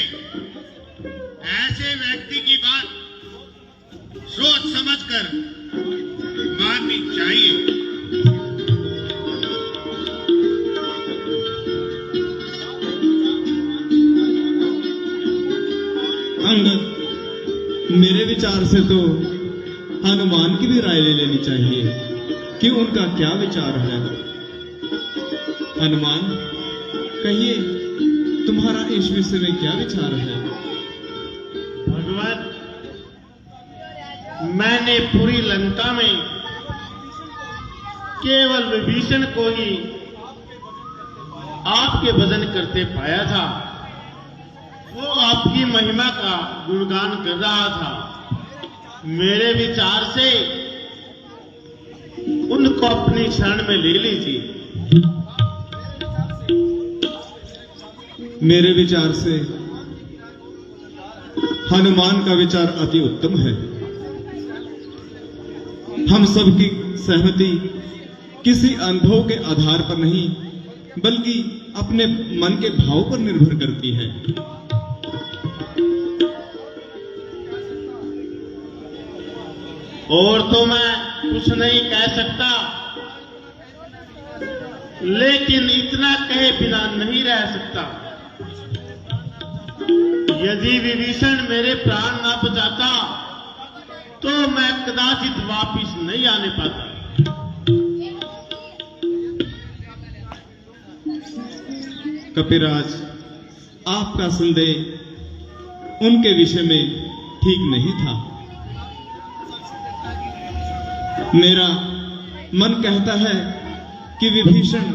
ऐसे व्यक्ति की बात सोच समझकर माननी चाहिए। अंगद, मेरे विचार से तो हनुमान की भी राय ले लेनी चाहिए कि उनका क्या विचार है। हनुमान, कहिए तुम्हारा इस विषय में क्या विचार है? भगवान, मैंने पूरी लंका में केवल विभीषण को ही आपके भजन करते पाया था। वो आपकी महिमा का गुणगान कर रहा था। मेरे विचार से उनको अपनी शरण में ले लीजिए। मेरे विचार से हनुमान का विचार अति उत्तम है। हम सबकी सहमति किसी अनुभव के आधार पर नहीं, बल्कि अपने मन के भाव पर निर्भर करती है। और तो मैं कुछ नहीं कह सकता, लेकिन इतना कहे बिना नहीं रह सकता। यदि विभीषण मेरे प्राण ना बचाता तो मैं कदाचित वापिस नहीं आने पाता। कपिराज, आपका संदेह उनके विषय में ठीक नहीं था। मेरा मन कहता है कि विभीषण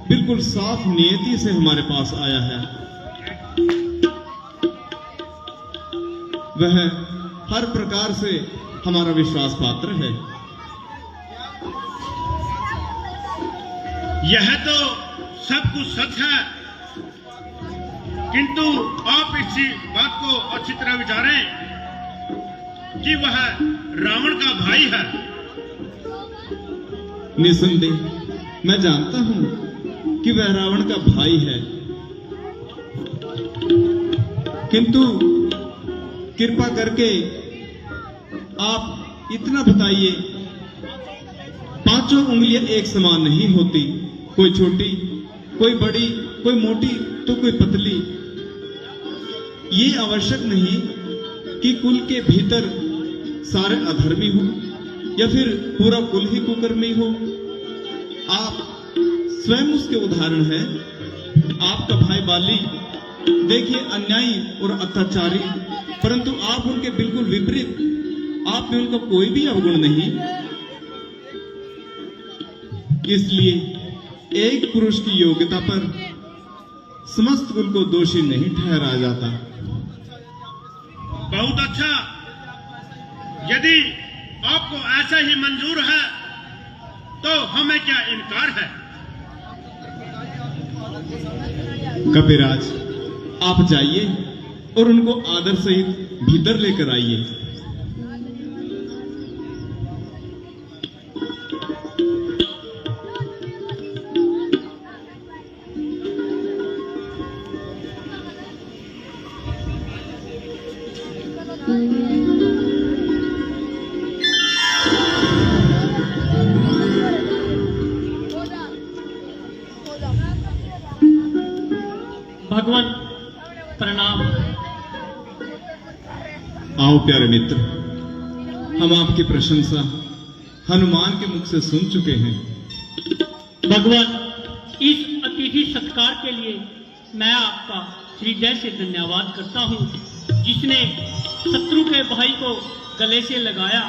बिल्कुल साफ नियति से हमारे पास आया है। वह हर प्रकार से हमारा विश्वास पात्र है। यह तो सब कुछ सच है, किंतु आप इसी बात को अच्छी तरह विचारें कि वह रावण का भाई है। निसंदेह मैं जानता हूं कि वह रावण का भाई है, किंतु कृपा करके आप इतना बताइए, पांचों उंगलियां एक समान नहीं होती। कोई छोटी, कोई बड़ी, कोई मोटी तो कोई पतली। ये आवश्यक नहीं कि कुल के भीतर सारे अधर्मी हो या फिर पूरा कुल ही कुकर्मी हो। आप स्वयं उसके उदाहरण हैं। आपका भाई बाली देखिए अन्यायी और अत्याचारी, परंतु आप उनके बिल्कुल विपरीत। आप में उनका कोई भी अवगुण नहीं। इसलिए एक पुरुष की योग्यता पर समस्त कुल को दोषी नहीं ठहराया जाता। बहुत अच्छा, यदि आपको ऐसा ही मंजूर है तो हमें क्या इनकार है। कपिराज, आप जाइए और उनको आदर सहित भीतर लेकर आइए। आओ प्यारे मित्र, हम आपकी प्रशंसा हनुमान के मुख से सुन चुके हैं। भगवान, इस अतिथि सत्कार के लिए मैं आपका हृदय से धन्यवाद करता हूँ, जिसने शत्रु के भाई को गले से लगाया।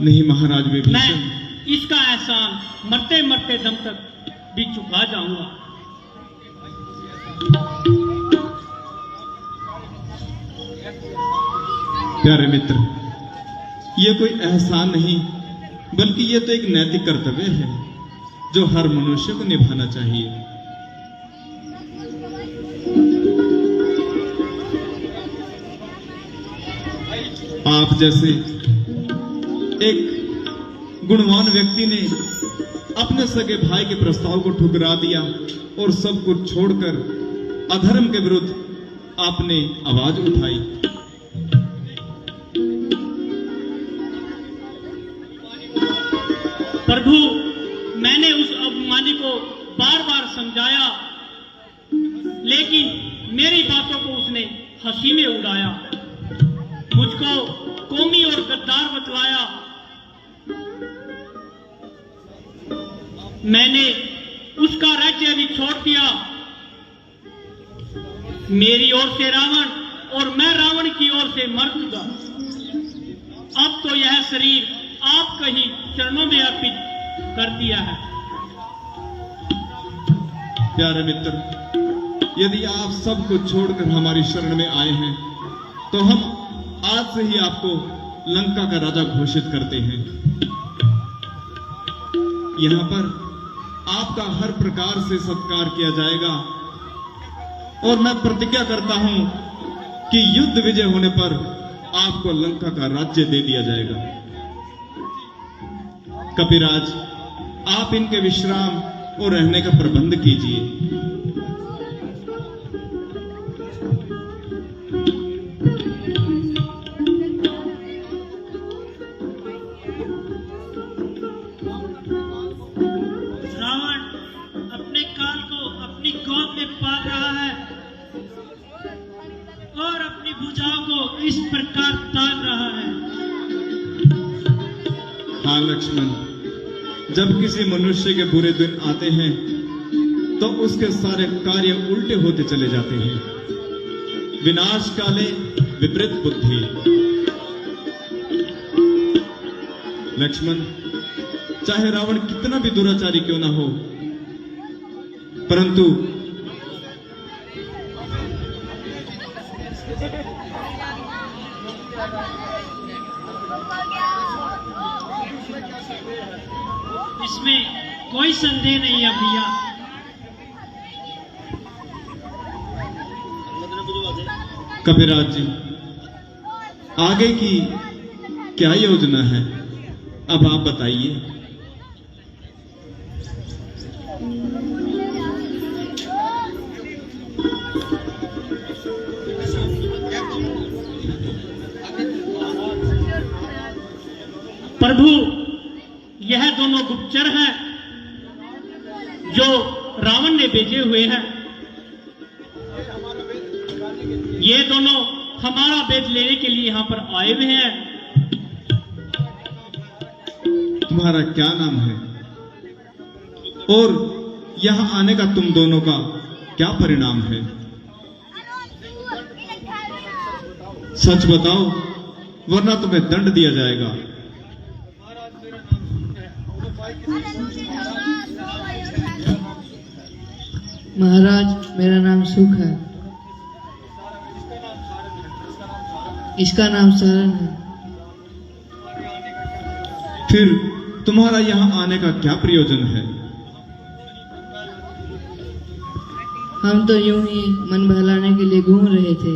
नहीं महाराज मैं विभीषण, इसका एहसान मरते मरते दम तक भी चुका जाऊंगा। प्यारे मित्र, ये कोई एहसान नहीं बल्कि ये तो एक नैतिक कर्तव्य है जो हर मनुष्य को निभाना चाहिए। आप जैसे एक गुणवान व्यक्ति ने अपने सगे भाई के प्रस्ताव को ठुकरा दिया और सब कुछ छोड़कर अधर्म के विरुद्ध आपने आवाज उठाई। प्रभु, मैंने उस अभिमानी को बार बार समझाया, लेकिन मेरी बातों को उसने हंसी में उड़ाया, मुझको कौमी और गद्दार बतलाया। मैंने उसका राज्य भी छोड़ दिया। मेरी ओर से रावण और मैं रावण की ओर से मर्द। अब तो यह शरीर आपके ही चरणों में अर्पित कर दिया है। प्यारे मित्र, यदि आप सब कुछ छोड़कर हमारी शरण में आए हैं तो हम आज से ही आपको लंका का राजा घोषित करते हैं। यहां पर आपका हर प्रकार से सत्कार किया जाएगा और मैं प्रतिज्ञा करता हूं कि युद्ध विजय होने पर आपको लंका का राज्य दे दिया जाएगा। कपिराज, आप इनके विश्राम और रहने का प्रबंध कीजिए। रावण अपने काल को अपनी गोद में पाल रहा है और अपनी भुजाओं को इस प्रकार तान रहा है। हाँ लक्ष्मण, जब किसी मनुष्य के बुरे दिन आते हैं तो उसके सारे कार्य उल्टे होते चले जाते हैं। विनाश काले विपरीत बुद्धि। लक्ष्मण, चाहे रावण कितना भी दुराचारी क्यों ना हो, परंतु इसमें कोई संदेह नहीं है भैया। कपिराज जी, आगे की क्या योजना है, अब आप बताइए। प्रभु, यह दोनों गुप्तचर हैं जो रावण ने भेजे हुए हैं। ये दोनों हमारा वेद लेने के लिए यहां पर आए हुए हैं। तुम्हारा क्या नाम है और यहां आने का तुम दोनों का क्या परिणाम है? सच बताओ, वरना तुम्हें दंड दिया जाएगा। महाराज, मेरा नाम सुख है। इसका नाम शरण है। फिर तुम्हारा यहां आने का क्या प्रयोजन है? हम तो यूं ही मन बहलाने के लिए घूम रहे थे।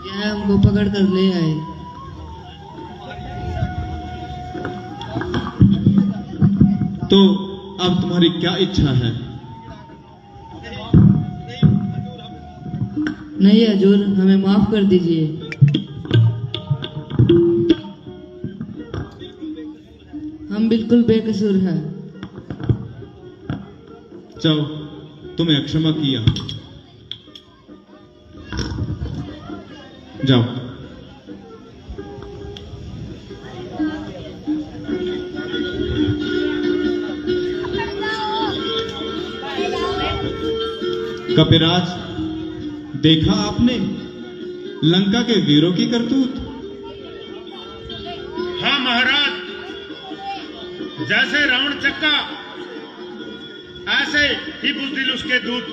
यह हमको पकड़ कर ले आए। तो अब तुम्हारी क्या इच्छा है? नहीं हजूर, हमें माफ कर दीजिए। हम बिल्कुल बेकसूर हैं। जाओ, तुम्हें क्षमा किया। जाओ। कपिराज, देखा आपने लंका के वीरों की करतूत? हाँ महाराज, जैसे रावण चक्का ऐसे ही बुज़दिल उसके दूत।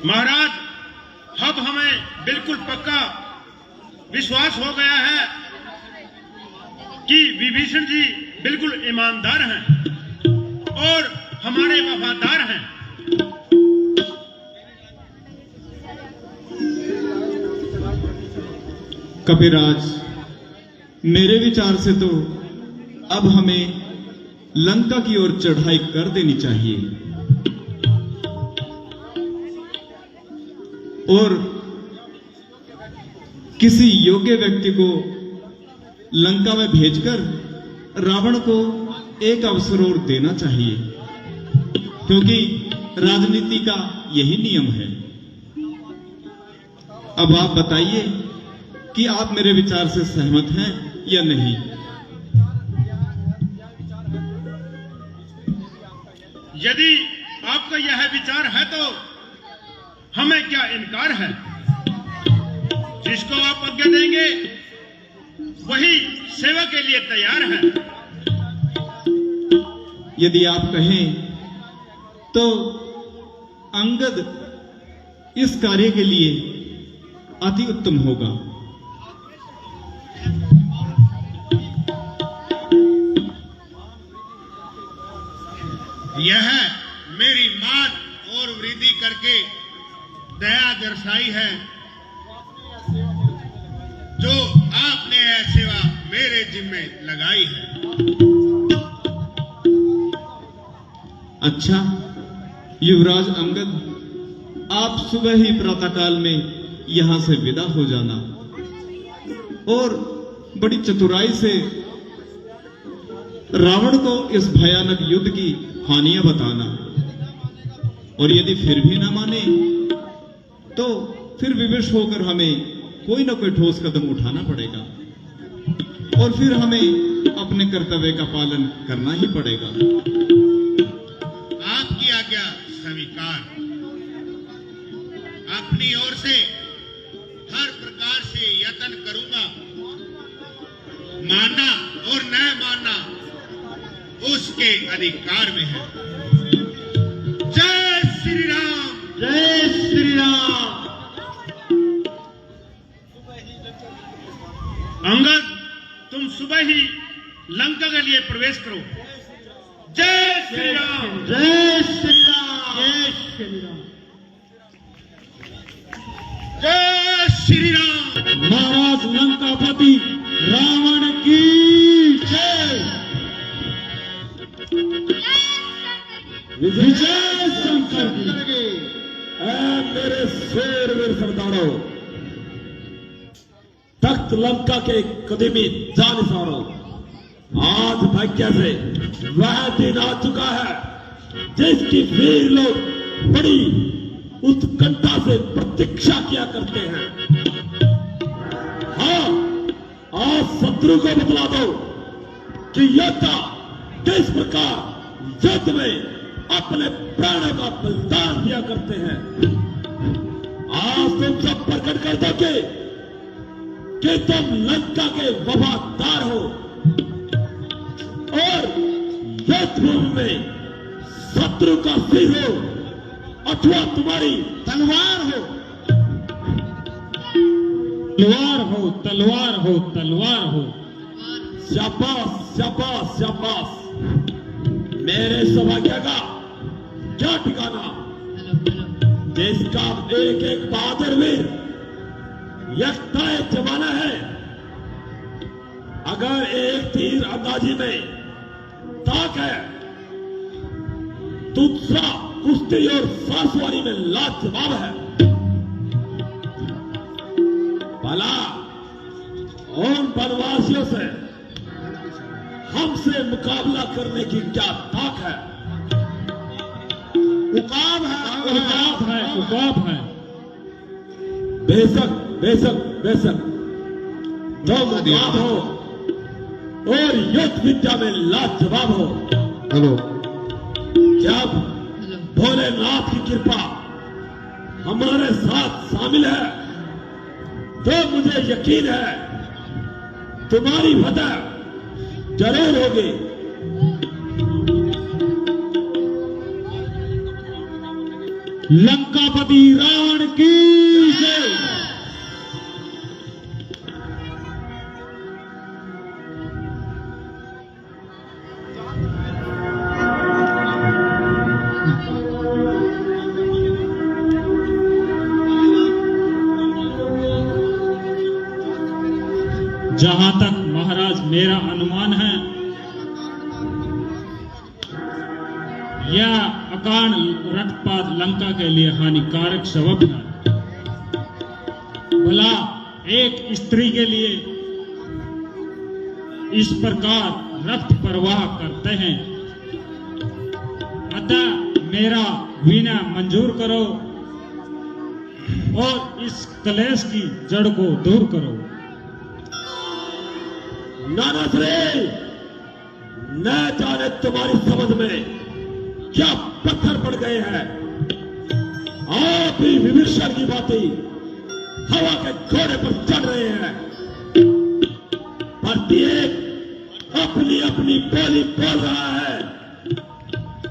महाराज, अब हमें बिल्कुल पक्का विश्वास हो गया है कि विभीषण जी बिल्कुल ईमानदार हैं और हमारे वफादार हैं। कपिराज, मेरे विचार से तो अब हमें लंका की ओर चढ़ाई कर देनी चाहिए और किसी योग्य व्यक्ति को लंका में भेजकर रावण को एक अवसर और देना चाहिए, क्योंकि राजनीति का यही नियम है। अब आप बताइए कि आप मेरे विचार से सहमत हैं या नहीं? यदि आपका यह विचार है तो हमें क्या इनकार है। जिसको आप आज्ञा देंगे वही सेवा के लिए तैयार है। यदि आप कहें तो अंगद इस कार्य के लिए अति उत्तम होगा। यह मेरी मान और वृद्धि करके दया दर्शाई है जो आपने यह सेवा मेरे जिम्मे लगाई है। अच्छा युवराज अंगद, आप सुबह ही प्रातःकाल में यहां से विदा हो जाना और बड़ी चतुराई से रावण को इस भयानक युद्ध की हानियां बताना, और यदि फिर भी ना माने तो फिर विवश होकर हमें कोई ना कोई ठोस कदम उठाना पड़ेगा और फिर हमें अपने कर्तव्य का पालन करना ही पड़ेगा। आपकी आज्ञा स्वीकार। अपनी ओर से हर प्रकार से यत्न करूंगा। मानना और न मानना उसके अधिकार में है। जय श्री राम। जय श्री राम। अंगद, तुम सुबह ही लंका के लिए प्रवेश करो। जय श्री राम। जय श्री राम। जय श्री राम। जय श्री राम। महाराज लंकापति रावण की जय। विजय शंकर की। मेरे शेरवीर सरदारों, तख्त लंका के कदीमी जानिसारों, आज भाग्य से वह दिन आ चुका है जिसकी वीर लोग बड़ी उत्कंठा से प्रतीक्षा किया करते हैं। हाँ, आज शत्रु को बतला दो कि योद्धा किस प्रकार युद्ध में अपने प्राणों का बलिदान दिया करते हैं। आज तुम सब प्रकट कर दोगे कि तुम लंका के वफादार हो और युद्ध भूमि में शत्रु का सिर हो अथवा तुम्हारी तलवार हो। तलवार हो, तलवार हो, तलवार हो। शाबाश, शाबाश, शाबाश। मेरे सौभाग्य का क्या ठिकाना, जिसका एक एक बहादुर वीर यकताए जमाना है। अगर एक तीर अंदाजी में ताक है, दूसरा कुश्ती और सांसवारी में लाजवाब है। भला उन वनवासियों से हमसे मुकाबला करने की क्या ताक है? उकाब है, उकाब है। बेशक बेशक बेशक तुम उकाब हो और युद्ध विद्या में लाजवाब हो। हेलो, जब भोलेनाथ की कृपा हमारे साथ शामिल है तो मुझे यकीन है तुम्हारी फतह जरूर होगी। लंकापति रावण की जय। जहां तक महाराज मेरा अनुमान है, यह अकारण रक्तपात लंका के लिए हानिकारक सबब है। भला एक स्त्री के लिए इस प्रकार रक्त प्रवाह करते हैं, अतः मेरा वीणा मंजूर करो और इस कलेश की जड़ को दूर करो। नाना श्री, न जाने तुम्हारी समझ में क्या पत्थर पड़ गए हैं। आप ही विमर्शन की बातें हवा के घोड़े पर चढ़ रहे हैं। प्रत्येक अपनी अपनी बोली बोल रहा है।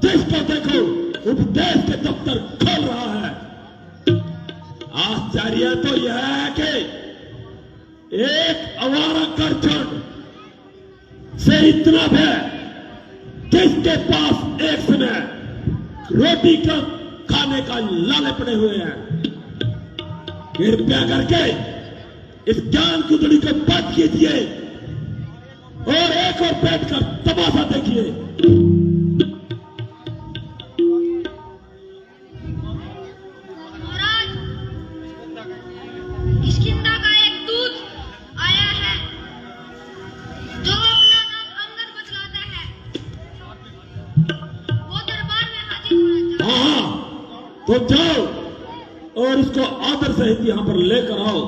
जिसको देखो उपदेश के दफ्तर खोल रहा है। आश्चर्य तो यह है कि एक आवारा करचट से इतना भय, जिसके पास एक समय रोटी का खाने का लाले पड़े हुए हैं। कृपया करके इस ज्ञान कुंडली को बंद कीजिए और एक और बैठकर तमाशा देखिए। महाराज, किष्किंधा का एक दूत आया है जो अपना नाम अंगद बतलाता है। वो दरबार में हाजिर होना चाहता है। हाँ, तो जाओ और उसको आदर सहित यहां पर लेकर आओ।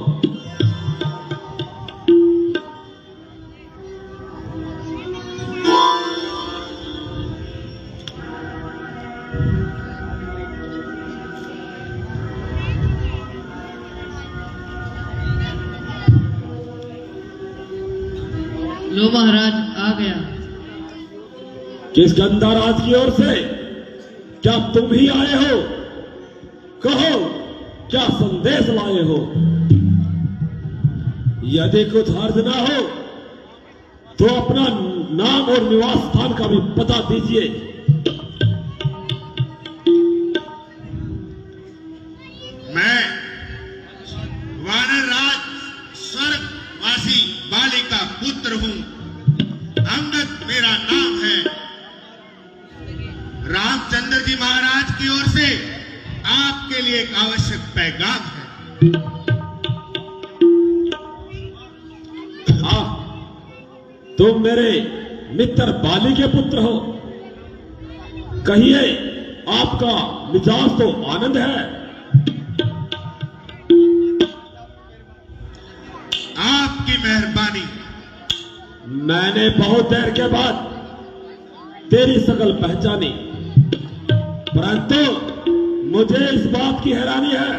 लो महाराज, आ गया। किस गंधाराज की ओर से? क्या तुम ही आए हो? कहो, क्या संदेश लाए हो? यदि कुछ हर्ज ना हो तो अपना नाम और निवास स्थान का भी पता दीजिए। मैं वानर राज स्वर्गवासी बाली का पुत्र हूं। अंगद मेरा नाम है। रामचंद्र जी महाराज की ओर से आपके लिए एक आवश्यक पैगाम है। तुम मेरे मित्र बाली के पुत्र हो। कहिए, आपका मिजाज तो आनंद है। आपकी मेहरबानी। मैंने बहुत देर के बाद तेरी शकल पहचानी, परंतु मुझे इस बात की हैरानी है,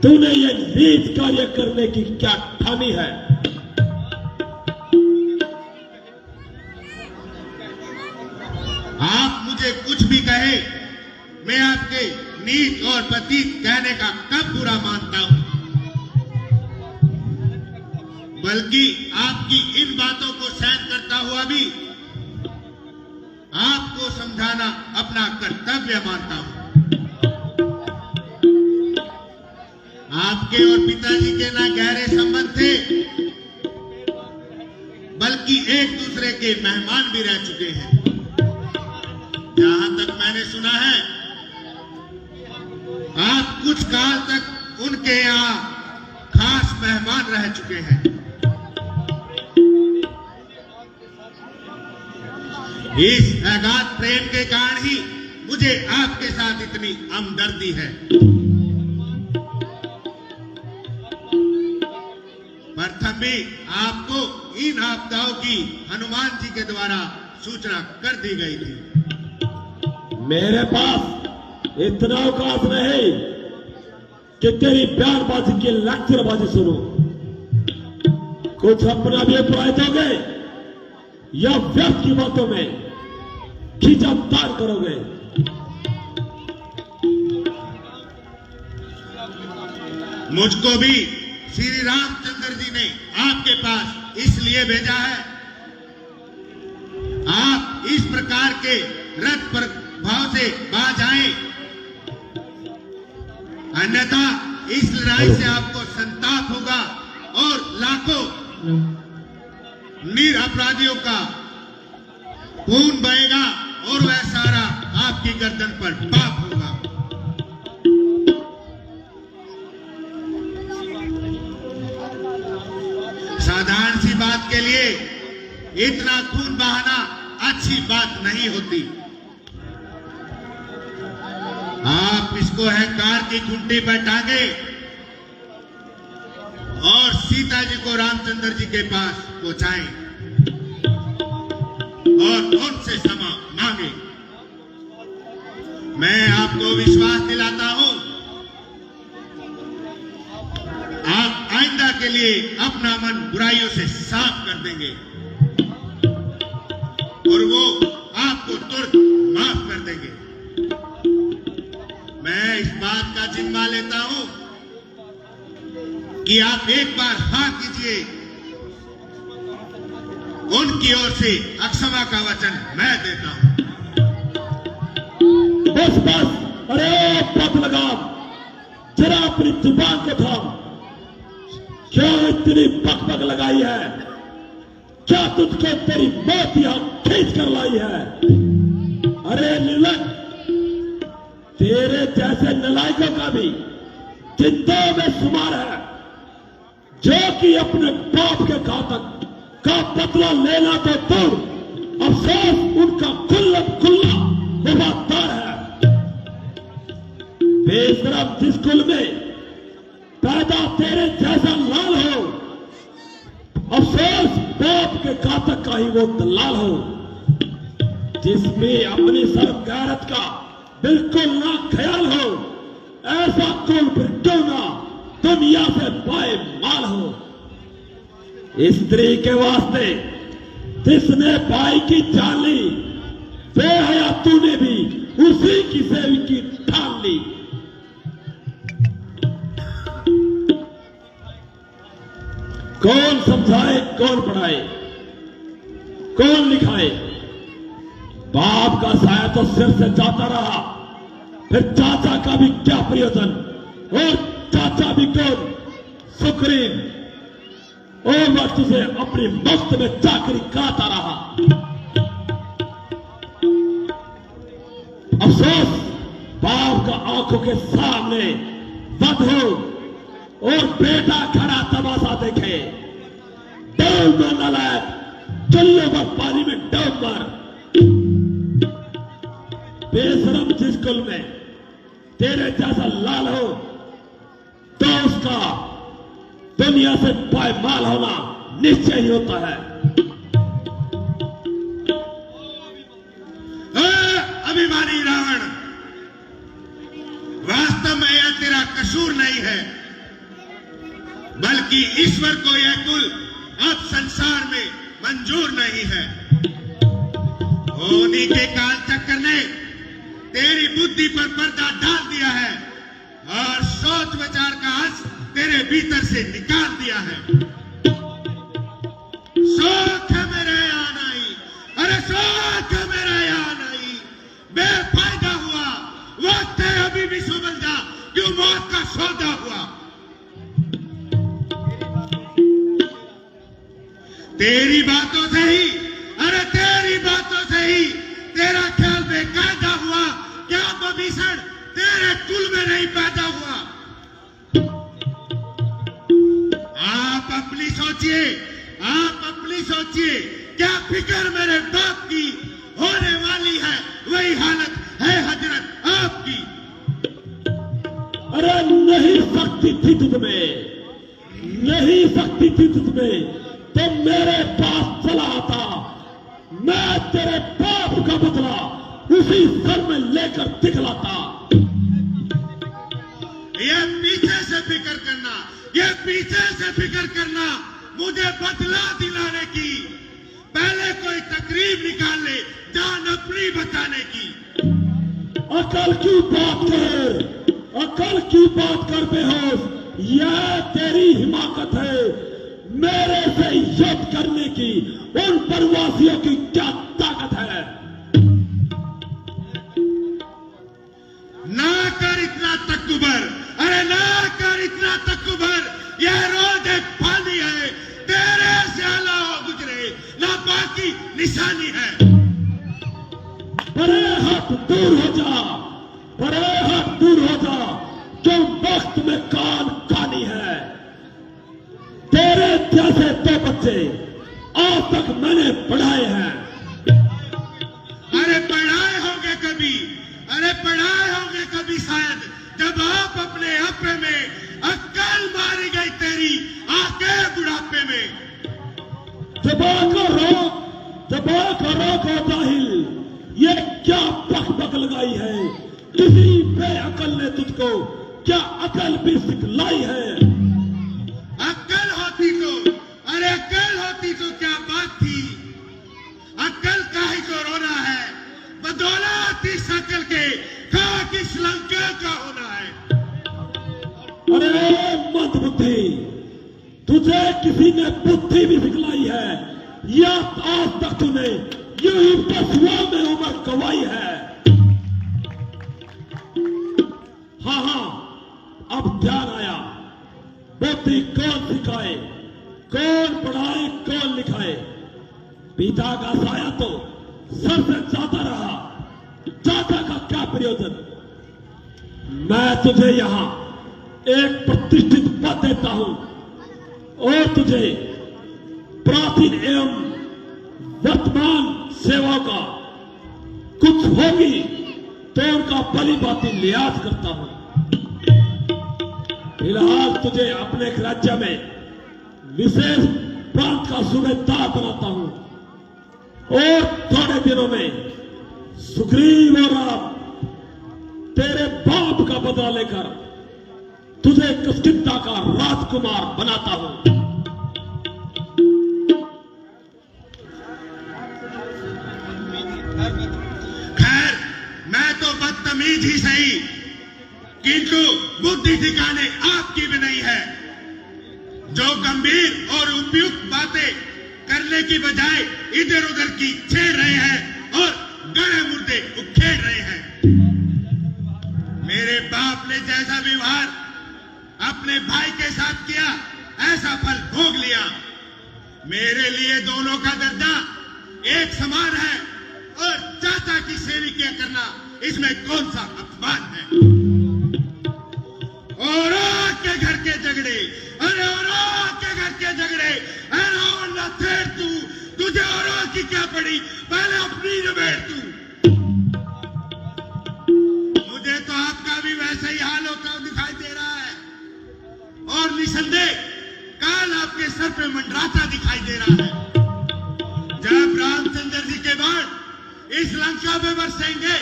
तूने ये नीच कार्य करने की क्या ठानी है? आप मुझे कुछ भी कहे, मैं आपके नीच और पतित कहने का कब बुरा मानता हूं। बल्कि आपकी इन बातों को सहन करता हुआ भी आपको समझाना अपना कर्तव्य मानता हूं। आपके और पिताजी के ना गहरे संबंध थे, बल्कि एक दूसरे के मेहमान भी रह चुके हैं। जहां तक मैंने सुना है, आप कुछ काल तक उनके यहां खास मेहमान रह चुके हैं। इस अगाध प्रेम के कारण ही मुझे आपके साथ इतनी हमदर्दी है। प्रथम भी आपको इन आपदाओं की हनुमान जी के द्वारा सूचना कर दी गई थी। मेरे पास इतना अवकाश नहीं कि तेरी बयानबाजी की लेक्चरबाजी सुनो। कुछ अपना भी अभिप्राय दोगे या व्यर्थ की बातों में खींचातान करोगे? मुझको भी श्री रामचंद्र जी ने आपके पास इसलिए भेजा है, आप इस प्रकार के रथ पर भाव से बाज आए, अन्यथा इस लड़ाई से आपको संताप होगा और लाखों निरपराधियों का खून बहेगा और वह सारा आपकी गर्दन पर पाप होगा। साधारण सी बात के लिए इतना खून बहाना अच्छी बात नहीं होती। आप इसको अहंकार की खूंटी पर टांगे और सीता जी को रामचंद्र जी के पास पहुंचाएं और उनसे क्षमा मांगे। मैं आपको विश्वास दिलाता हूं, आप आइंदा के लिए अपना मन बुराइयों से साफ कर देंगे और वो आपको तुरंत माफ कर देंगे। मैं इस बात का जिम्मा लेता हूं कि आप एक बार हाँ कीजिए, उनकी ओर से अक्षमा का वचन मैं देता हूं। बस बस, अरे पत लगाम, जरा अपनी जुबान को थाम। क्यों इतनी बकबक लगाई है? क्या तुझको तेरी मौत यहां खींच कर लाई है? अरे निर्लज, तेरे जैसे नलायकों का भी जिंदों में शुमार है, जो कि अपने बाप के घातक का बदला लेना तो दूर, अफसोस उनका खुल्ला वफादार है। बेशरम जिस कुल में पैदा तेरे जैसा लाल हो, अफसोस बाप के घातक का ही वो दलाल हो, जिसमें अपनी सर्व गैरत का बिल्कुल ना ख्याल हो। ऐसा कुल फिर क्यों ना दुनिया से पाए माल हो। स्त्री के वास्ते जिसने भाई की जान ली, बेहया तूने भी उसी की सेवी की ठान ली। कौन समझाए, कौन पढ़ाए, कौन लिखाए? बाप का साया तो सिर से जाता रहा, फिर चाचा का भी क्या प्रयोजन? और चाचा भी कौन? सुकरीन, और वह तुझे अपनी मस्त में चाकरी कराता रहा। अफसोस बाप का आंखों के सामने वध हो और बेटा खड़ा तमाशा देखे। डूब मर नलायक, चुल्लू पर पानी में डूब मर। बेशरम जिस कुल में तेरे जैसा लाल हो, तो उसका दुनिया से पायमाल होना निश्चय ही होता है। अभिमानी रावण, वास्तव में यह तेरा कसूर नहीं है, बल्कि ईश्वर को यह कुल अब संसार में मंजूर नहीं है। उन्हीं के काल चक्कर ने तेरी बुद्धि पर पर्दा डाल दिया है और सोच विचार का हंस तेरे भीतर से निकाल दिया है। शौक है मेरा या नहीं, अरे शौक है मेरा या नहीं, बेफायदा हुआ वक्त है, अभी भी समझ जा क्यों मौत का सौदा हुआ। तेरी बातों से ही, अरे तेरी बातों से ही तेरा ख्याल बेकायदा हुआ। क्या विभीषण तेरे कुल में नहीं पैदा हुआ? आप अपनी सोचिए, आप अपनी सोचिए, क्या फिक्र मेरे बाप की होने वाली है वही हालत है हजरत आपकी। अरे नहीं सकती थी तुझमें, नहीं सकती थी तुझमें तो मेरे पास चला आता, मैं तेरे पाप का बदला उसी सर में लेकर दिखलाता। ये पीछे से फिक्र करना, ये पीछे से फिक्र करना मुझे बदला दिलाने की, पहले कोई तकरीब निकाल ले जान अपनी बचाने की। अकल की बात कर, अकल की बात कर बेहोश, यह तेरी हिमाकत है मेरे से युद्ध करने की, उन प्रवासियों की क्या ताकत है। ना कर इतना तकबर, अरे ना कर इतना तकबर, यह रोड एक पानी है, तेरे से अलावा गुजरे ना बाकी निशानी है। बड़े हाथ दूर हो जा, बड़े हाथ दूर हो जा, जो वक्त में कान कानी है। तेरे जैसे दो बच्चे आज तक मैंने पढ़ाए हैं। अरे पढ़ाए होंगे कभी, अरे पढ़ाए होंगे कभी शायद, जब आप अपने आपे में अक्ल मारी गई तेरी आके बुढ़ापे में। जबा को रोक, जबा को रोको जाहिल, ये क्या बक लगाई है, किसी बेअकल ने तुझको क्या अकल भी सिखलाई है। अक्ल होती तो, अरे अक्ल होती तो क्या बात थी, अक्ल काहे को रोना है, बदौलत इस अक्ल के खाक इस लंका का होना है। अरे मत बुद्धि, तुझे किसी ने बुद्धि भी सिखलाई है या आज तक तूने यूं ही पशुओं में उम्र गवाई है। हाँ हाँ, अब ध्यान आया, बुद्धि कौन सिखाए, कौन पढ़ाए, कौन लिखाए। पिता का साया तो सर से जाता रहा, चाचा का क्या प्रयोजन। मैं तुझे यहां एक प्रतिष्ठित पद देता हूं और तुझे प्राचीन एवं वर्तमान सेवा का कुछ होगी तो उनका भली भांति लिहाज करता हूं। फिलहाल तुझे अपने राज्य में विशेष प्रांत का सूबेदार बनाता हूं और थोड़े दिनों में सुग्रीव और राम तेरे बाप का बदला लेकर तुझे किष्किंधा का राजकुमार बनाता हूं। खैर मैं तो बदतमीज ही सही, किंतु बुद्धि ठिकाने आपकी भी नहीं है। जो गंभीर और उपयुक्त बातें करने की बजाय इधर उधर की छेड़ रहे हैं और गड़े मुर्दे उखेड़ रहे हैं। मेरे बाप ने जैसा व्यवहार अपने भाई के साथ किया ऐसा फल भोग लिया। मेरे लिए दोनों का दर्जा एक समान है और चाचा की सेविका करना इसमें कौन सा अपमान है। और के घर के झगड़े, अरे और के घर के झगड़े, तू तुझे और की क्या पड़ी, पहले अपनी निबेड़ तू। मुझे तो आपका भी वैसा ही हाल होता दिखाई दे रहा है और निसंदेह काल आपके सर पे मंडराता दिखाई दे रहा है। जब रामचंद्र जी के बाद इस लंका में बरसेंगे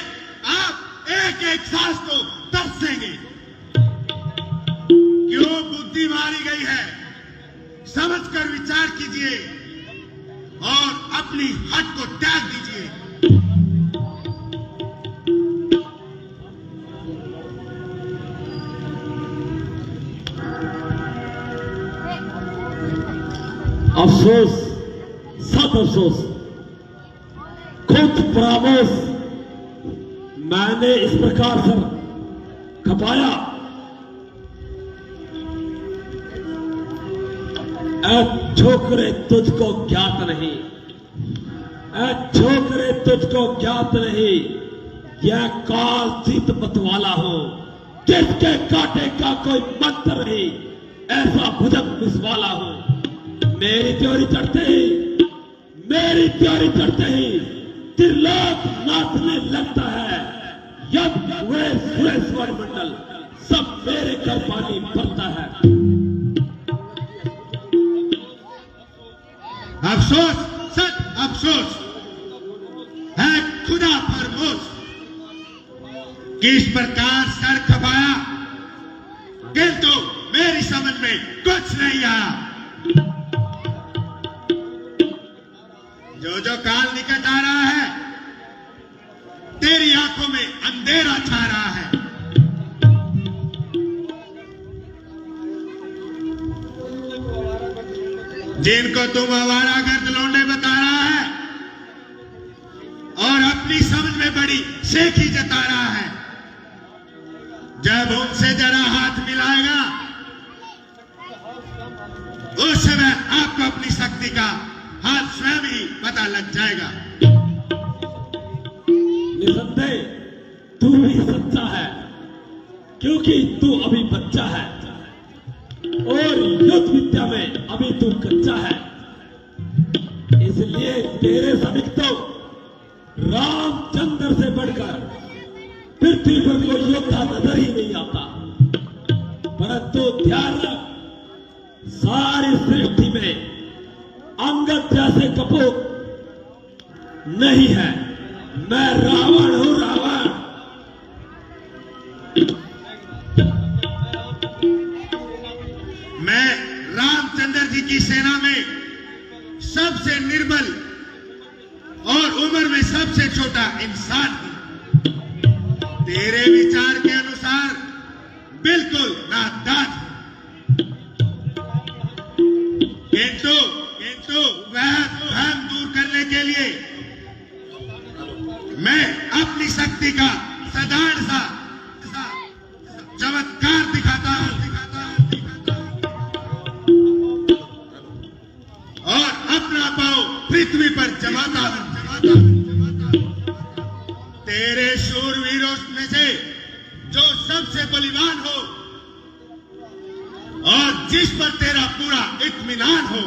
आप एक एक सांस को तरसेंगे। क्यों बुद्धि मारी गई है, समझकर विचार कीजिए और अपनी हट को त्याग दीजिए। अफसोस, सत अफसोस, खुद परामर्श मैंने इस प्रकार से खपाया। छोकरे तुझको ज्ञात नहीं, छोकरे तुझको ज्ञात नहीं, यह काल जीत मतवाला हो, जिसके काटे का कोई मंत्र नहीं, ऐसा भुजंग मिसवाला हो। मेरी त्योरी चढ़ते ही, मेरी त्योरी चढ़ते ही त्रिलोक नाचने लगता है। यज्ञ हुए सुरेश्वर मंडल सब मेरे घर पानी भरता है। अफसोस, सच अफसोस है खुदा फरमोश कि इस प्रकार सर खपाया, किंतु मेरी समझ में कुछ नहीं आया। जो काल निकट आ रहा है, तेरी आंखों में अंधेरा छा रहा है। जिनको तुम आवारागर्द लौंडे बता रहा है और अपनी समझ में बड़ी शेखी जता रहा है, जब उनसे जरा हाथ मिलाएगा उस समय आपको अपनी शक्ति का हाथ स्वयं ही पता लग जाएगा। निसंदेह तू भी सच्चा है, क्योंकि तू अभी बच्चा है और युद्ध विद्या में अभी तू कच्चा है। इसलिए तेरे समीप तो रामचंद्र से बढ़कर पृथ्वी पर कोई योद्धा नजर ही नहीं आता। परंतु ध्यान रख, सारी सृष्टि में अंगद जैसे कपूर नहीं है। मैं रावण हूं, रावण। मैं रामचंद्र जी की सेना में सबसे निर्बल और उम्र में सबसे छोटा इंसान हूं। तेरे विचार के अनुसार बिल्कुल नादान हूं। किंतु वह भ्रम दूर करने के लिए मैं अपनी शक्ति का साधारण सा चमत्कार दिखाता हूं और अपना पांव पृथ्वी पर जमाता हूं। तेरे शूरवीरों में से जो सबसे बलिवान हो और जिस पर तेरा पूरा इत्मीनान हो,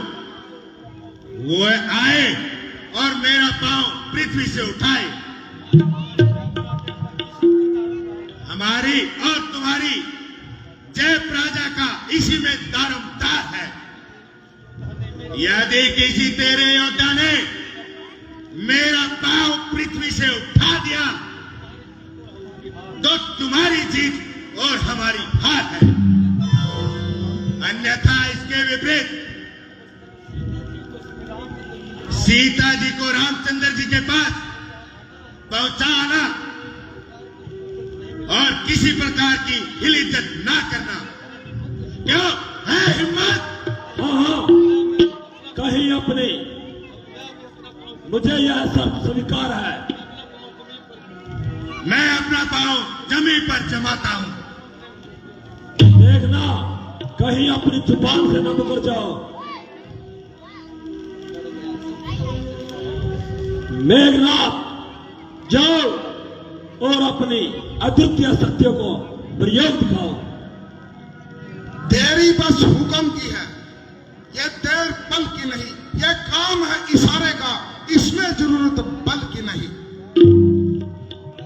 वो आए और मेरा पांव पृथ्वी से उठाए। हमारी और तुम्हारी जय प्रजा का इसी में दारोमदार है। यदि किसी तेरे योद्धा ने मेरा पांव पृथ्वी से उठा दिया तो तुम्हारी जीत और हमारी हार है। अन्यथा इसके विपरीत सीता जी को रामचंद्र जी के पास पहुंचाना और किसी प्रकार की हिलिजत ना करना। क्यों है हिम्मत? हाँ, कहीं अपने मुझे यह सब स्वीकार है। मैं अपना पांव जमीन पर जमाता हूं। देखना कहीं अपनी जुबान से न मुकर जाओ। मेघनाथ, जाओ और अपनी अद्वितीय शक्तियों को प्रयोग दिखाओ। तेरी बस हुक्म की है, यह देर पल की नहीं, यह काम है इशारे का, इसमें जरूरत बल की नहीं।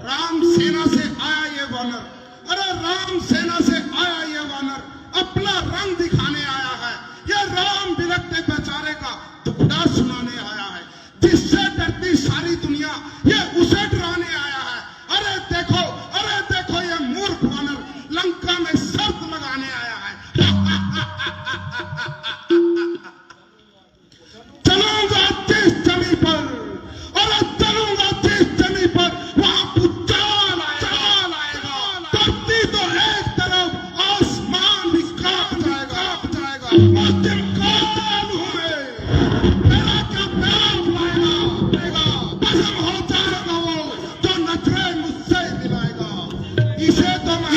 राम सेना से आया ये वानर, अरे राम सेना से आया ये वानर अपना रंग दिखाने आया है। यह राम विरक्ते बेचारे का दुखड़ा सुनाने आया है। जिससे डरती सारी दुनिया ये उसे डराने आया है। अरे देखो ये मूर्ख वानर लंका में शर्त लगाने आया है। चलूंगा जिस जमी पर, और चलूंगा जिस जमी पर वहां भूचाल आएगा। धरती तो एक तरफ, आसमान भी कांप जाएगा। मध्यम काल हुए मेरा क्या प्यार लाएगा, भस्म हो जाएगा वो जो नजरें मुझसे मिलाएगा। इसे तो मैं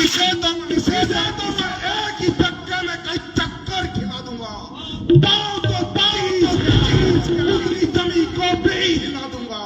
एक ही धक्के में कई चक्कर खिला दूंगा। पाँव तो पूरी जमीन को भी हिला दूंगा।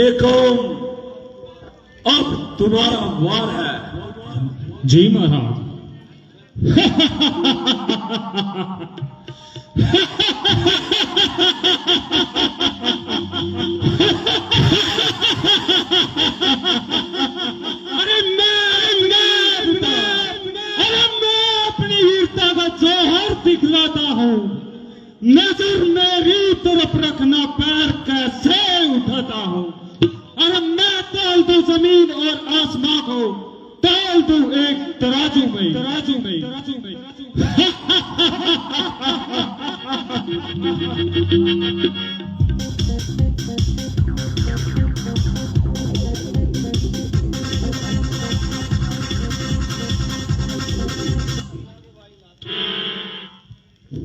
निकोम, अब तुम्हारा वार है। जी महाराज। अरे मैं अपनी वीरता का जौहर दिखलाता हूँ। नजर मेरी तरफ रखना, पैर कैसे उठाता हूँ। अरे मैं तोल दूं जमीन और आसमां को, तोल दूं एक तराजू में।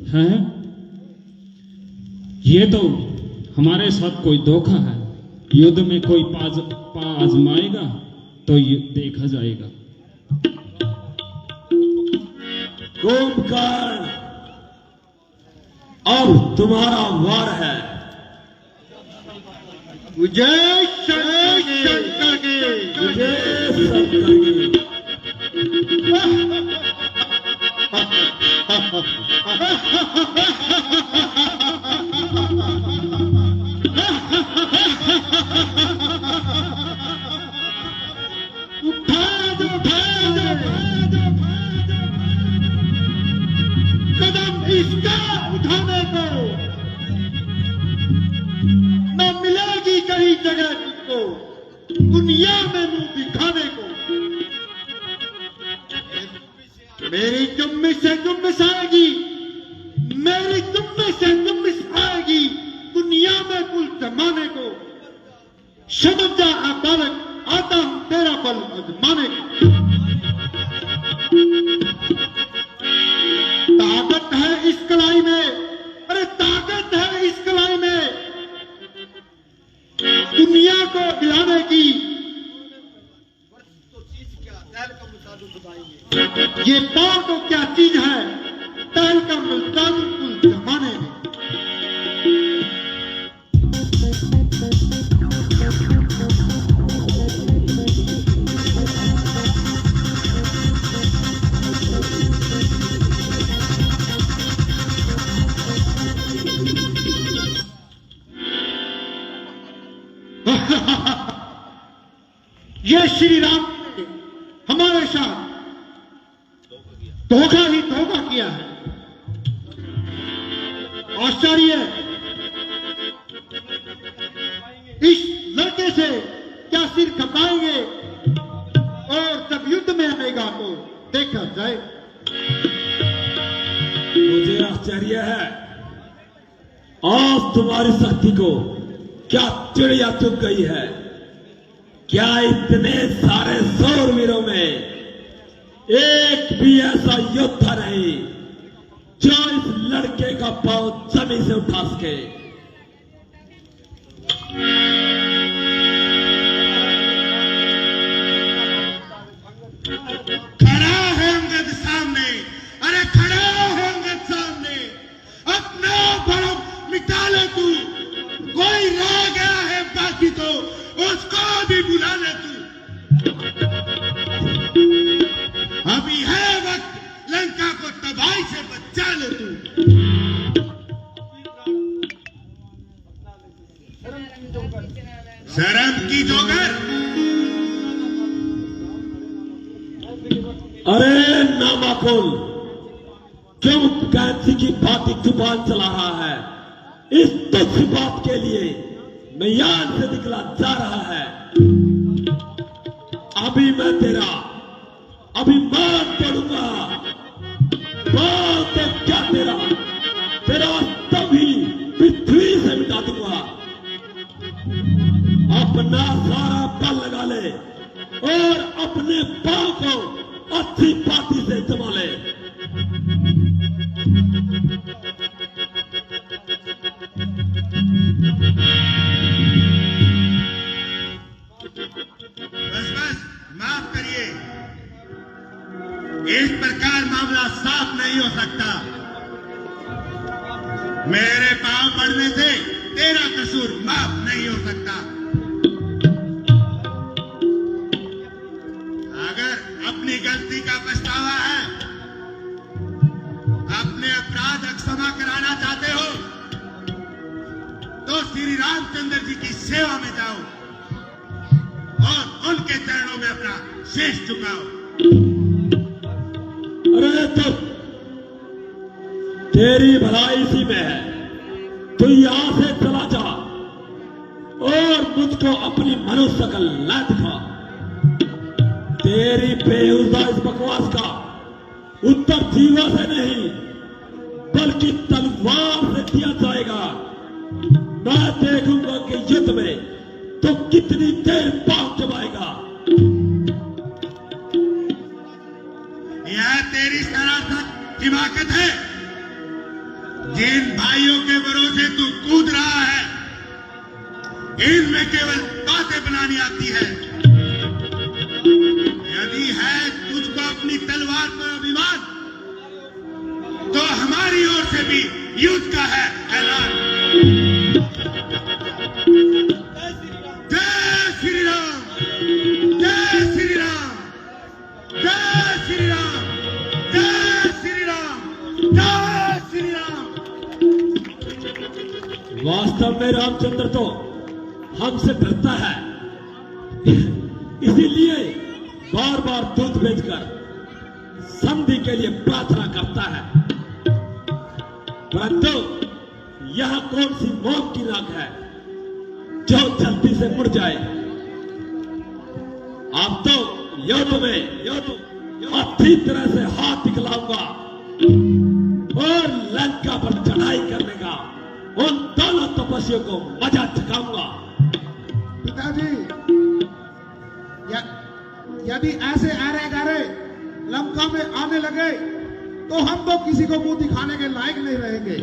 हैं? ये तो हमारे साथ कोई धोखा है। युद्ध में कोई आजमाएगा तो देखा जाएगा। कुंभकर्ण, अब तुम्हारा वार है। जय शंकर के। जय शंकर की। कदम इसका उठाने को न मिलेगी कहीं जगह तुमको, दुनिया में मुंह दिखाने को। मेरी जुम्मी से जुम्मिस आएगी, मेरी जुम्मी से जुम्मिस आएगी, दुनिया में कुल जमाने को। समझ जा बालक, आता हूं तेरा बल आजमाने को। ताकत है इस कलाई में, अरे ताकत है इस कलाई में, दुनिया को हिलाने की। ये पाँव तो क्या चीज है, तैल का मुल्तान कुल जमाने में। ये श्री राम ने हमारे साथ धोखा ही धोखा किया है। आश्चर्य, इस लड़के से क्या सिर खपाएंगे, और जब युद्ध में आएगा तो देखा जाए। मुझे आश्चर्य है, आज तुम्हारी शक्ति को क्या चिड़िया चुप गई है। क्या इतने सारे शूरवीरों में एक भी ऐसा योद्धा नहीं जो इस लड़के का पांव जमीन से उठा सके। खड़ा है अंगद सामने, अरे खड़ा है अंगद सामने, अपना भरम मिटा ले तू। कोई रह गया है बाकी तो उसको भी बुला ले तू। अभी है वक्त, लंका को तबाही से बचा ले तू। शर्म की जोगर। अरे नामाकुल, क्यों कैंची की भांति जुबान चला रहा है। इस तुच्छ बात के लिए मैं यहां से निकला जा रहा है। अभी मैं तेरा अभिमान तोड़ूंगा। बात तो क्या तेरा तभी पृथ्वी से मिटा दूंगा। अपना सारा बल लगा ले और अपने पांव को अच्छी पाती से जमा ले। बस माफ करिए, इस प्रकार मामला साफ नहीं हो सकता। मेरे पांव पड़ने से तेरा कसूर माफ नहीं हो सकता। श्री रामचंद्र जी की सेवा में जाओ और उनके चरणों में अपना शीश झुकाओ। अरे तो तेरी भलाई इसी में है, तू यहां से चला जा और मुझको अपनी मनुष्य शकल न दिखा। तेरी बेहुदा इस बकवास का उत्तर जीवा से नहीं बल्कि तलवार से दिया जाएगा। मैं देखूंगा कि युद्ध में तो कितनी देर पांव जमाएगा। यह तेरी सरासर हिमाकत है। जिन भाइयों के भरोसे तू कूद रहा है, इनमें केवल बातें बनानी आती है। यदि है तुझको अपनी तलवार पर अभिमान, तो हमारी ओर से भी युद्ध का है ऐलान। जय श्री राम, जय श्री राम, जय श्री राम, जय श्री राम, जय श्री राम। वास्तव में रामचंद्र तो हमसे डरता है, इसीलिए बार बार दूध भेजकर संधि के लिए प्रार्थना करता है। परंतु यह कौन सी मौत की राख है जो जल्दी से मुड़ जाए। अब तो युद्ध में अच्छी तरह से हाथ दिखलाऊंगा और लंका पर चढ़ाई करने का उन दोनों तपस्वियों को मजा चखाऊंगा। पिताजी, यदि ऐसे आरे गारे लंका में आने लगे तो हम तो किसी को मुंह दिखाने के लायक नहीं रहेंगे।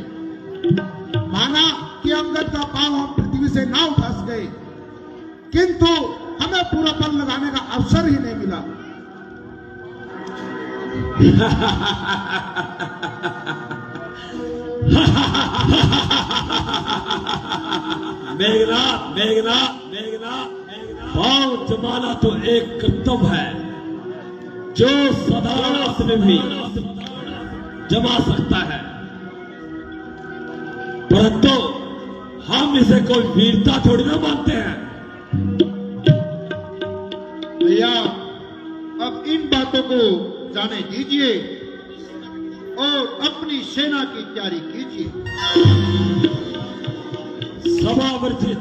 माना कि अंगद का पांव हम पृथ्वी से ना उठा सके, किंतु हमें पूरा बल लगाने का अवसर ही नहीं मिला। मेघनाथ, मेघनाथ, मेघनाथ, पांव जमाना तो एक कर्तव्य है जो साधारण में भी जमा सकता है, परंतु हम इसे कोई वीरता थोड़ी ना मानते हैं। भैया, अब इन बातों को जाने दीजिए और अपनी सेना की तैयारी कीजिए। सभा वर्जित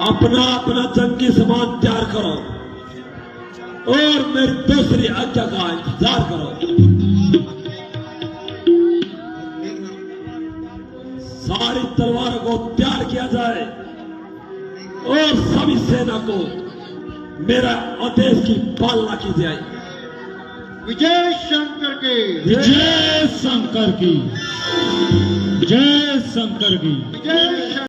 अपना अपना जंगी सामान तैयार करो और मेरी दूसरी आज्ञा का इंतजार करो। सारी तलवारों को तैयार किया जाए और सभी सेना को मेरा आदेश की पालना की जाए। विजय शंकर के, जय शंकर की, जय शंकर की। विजय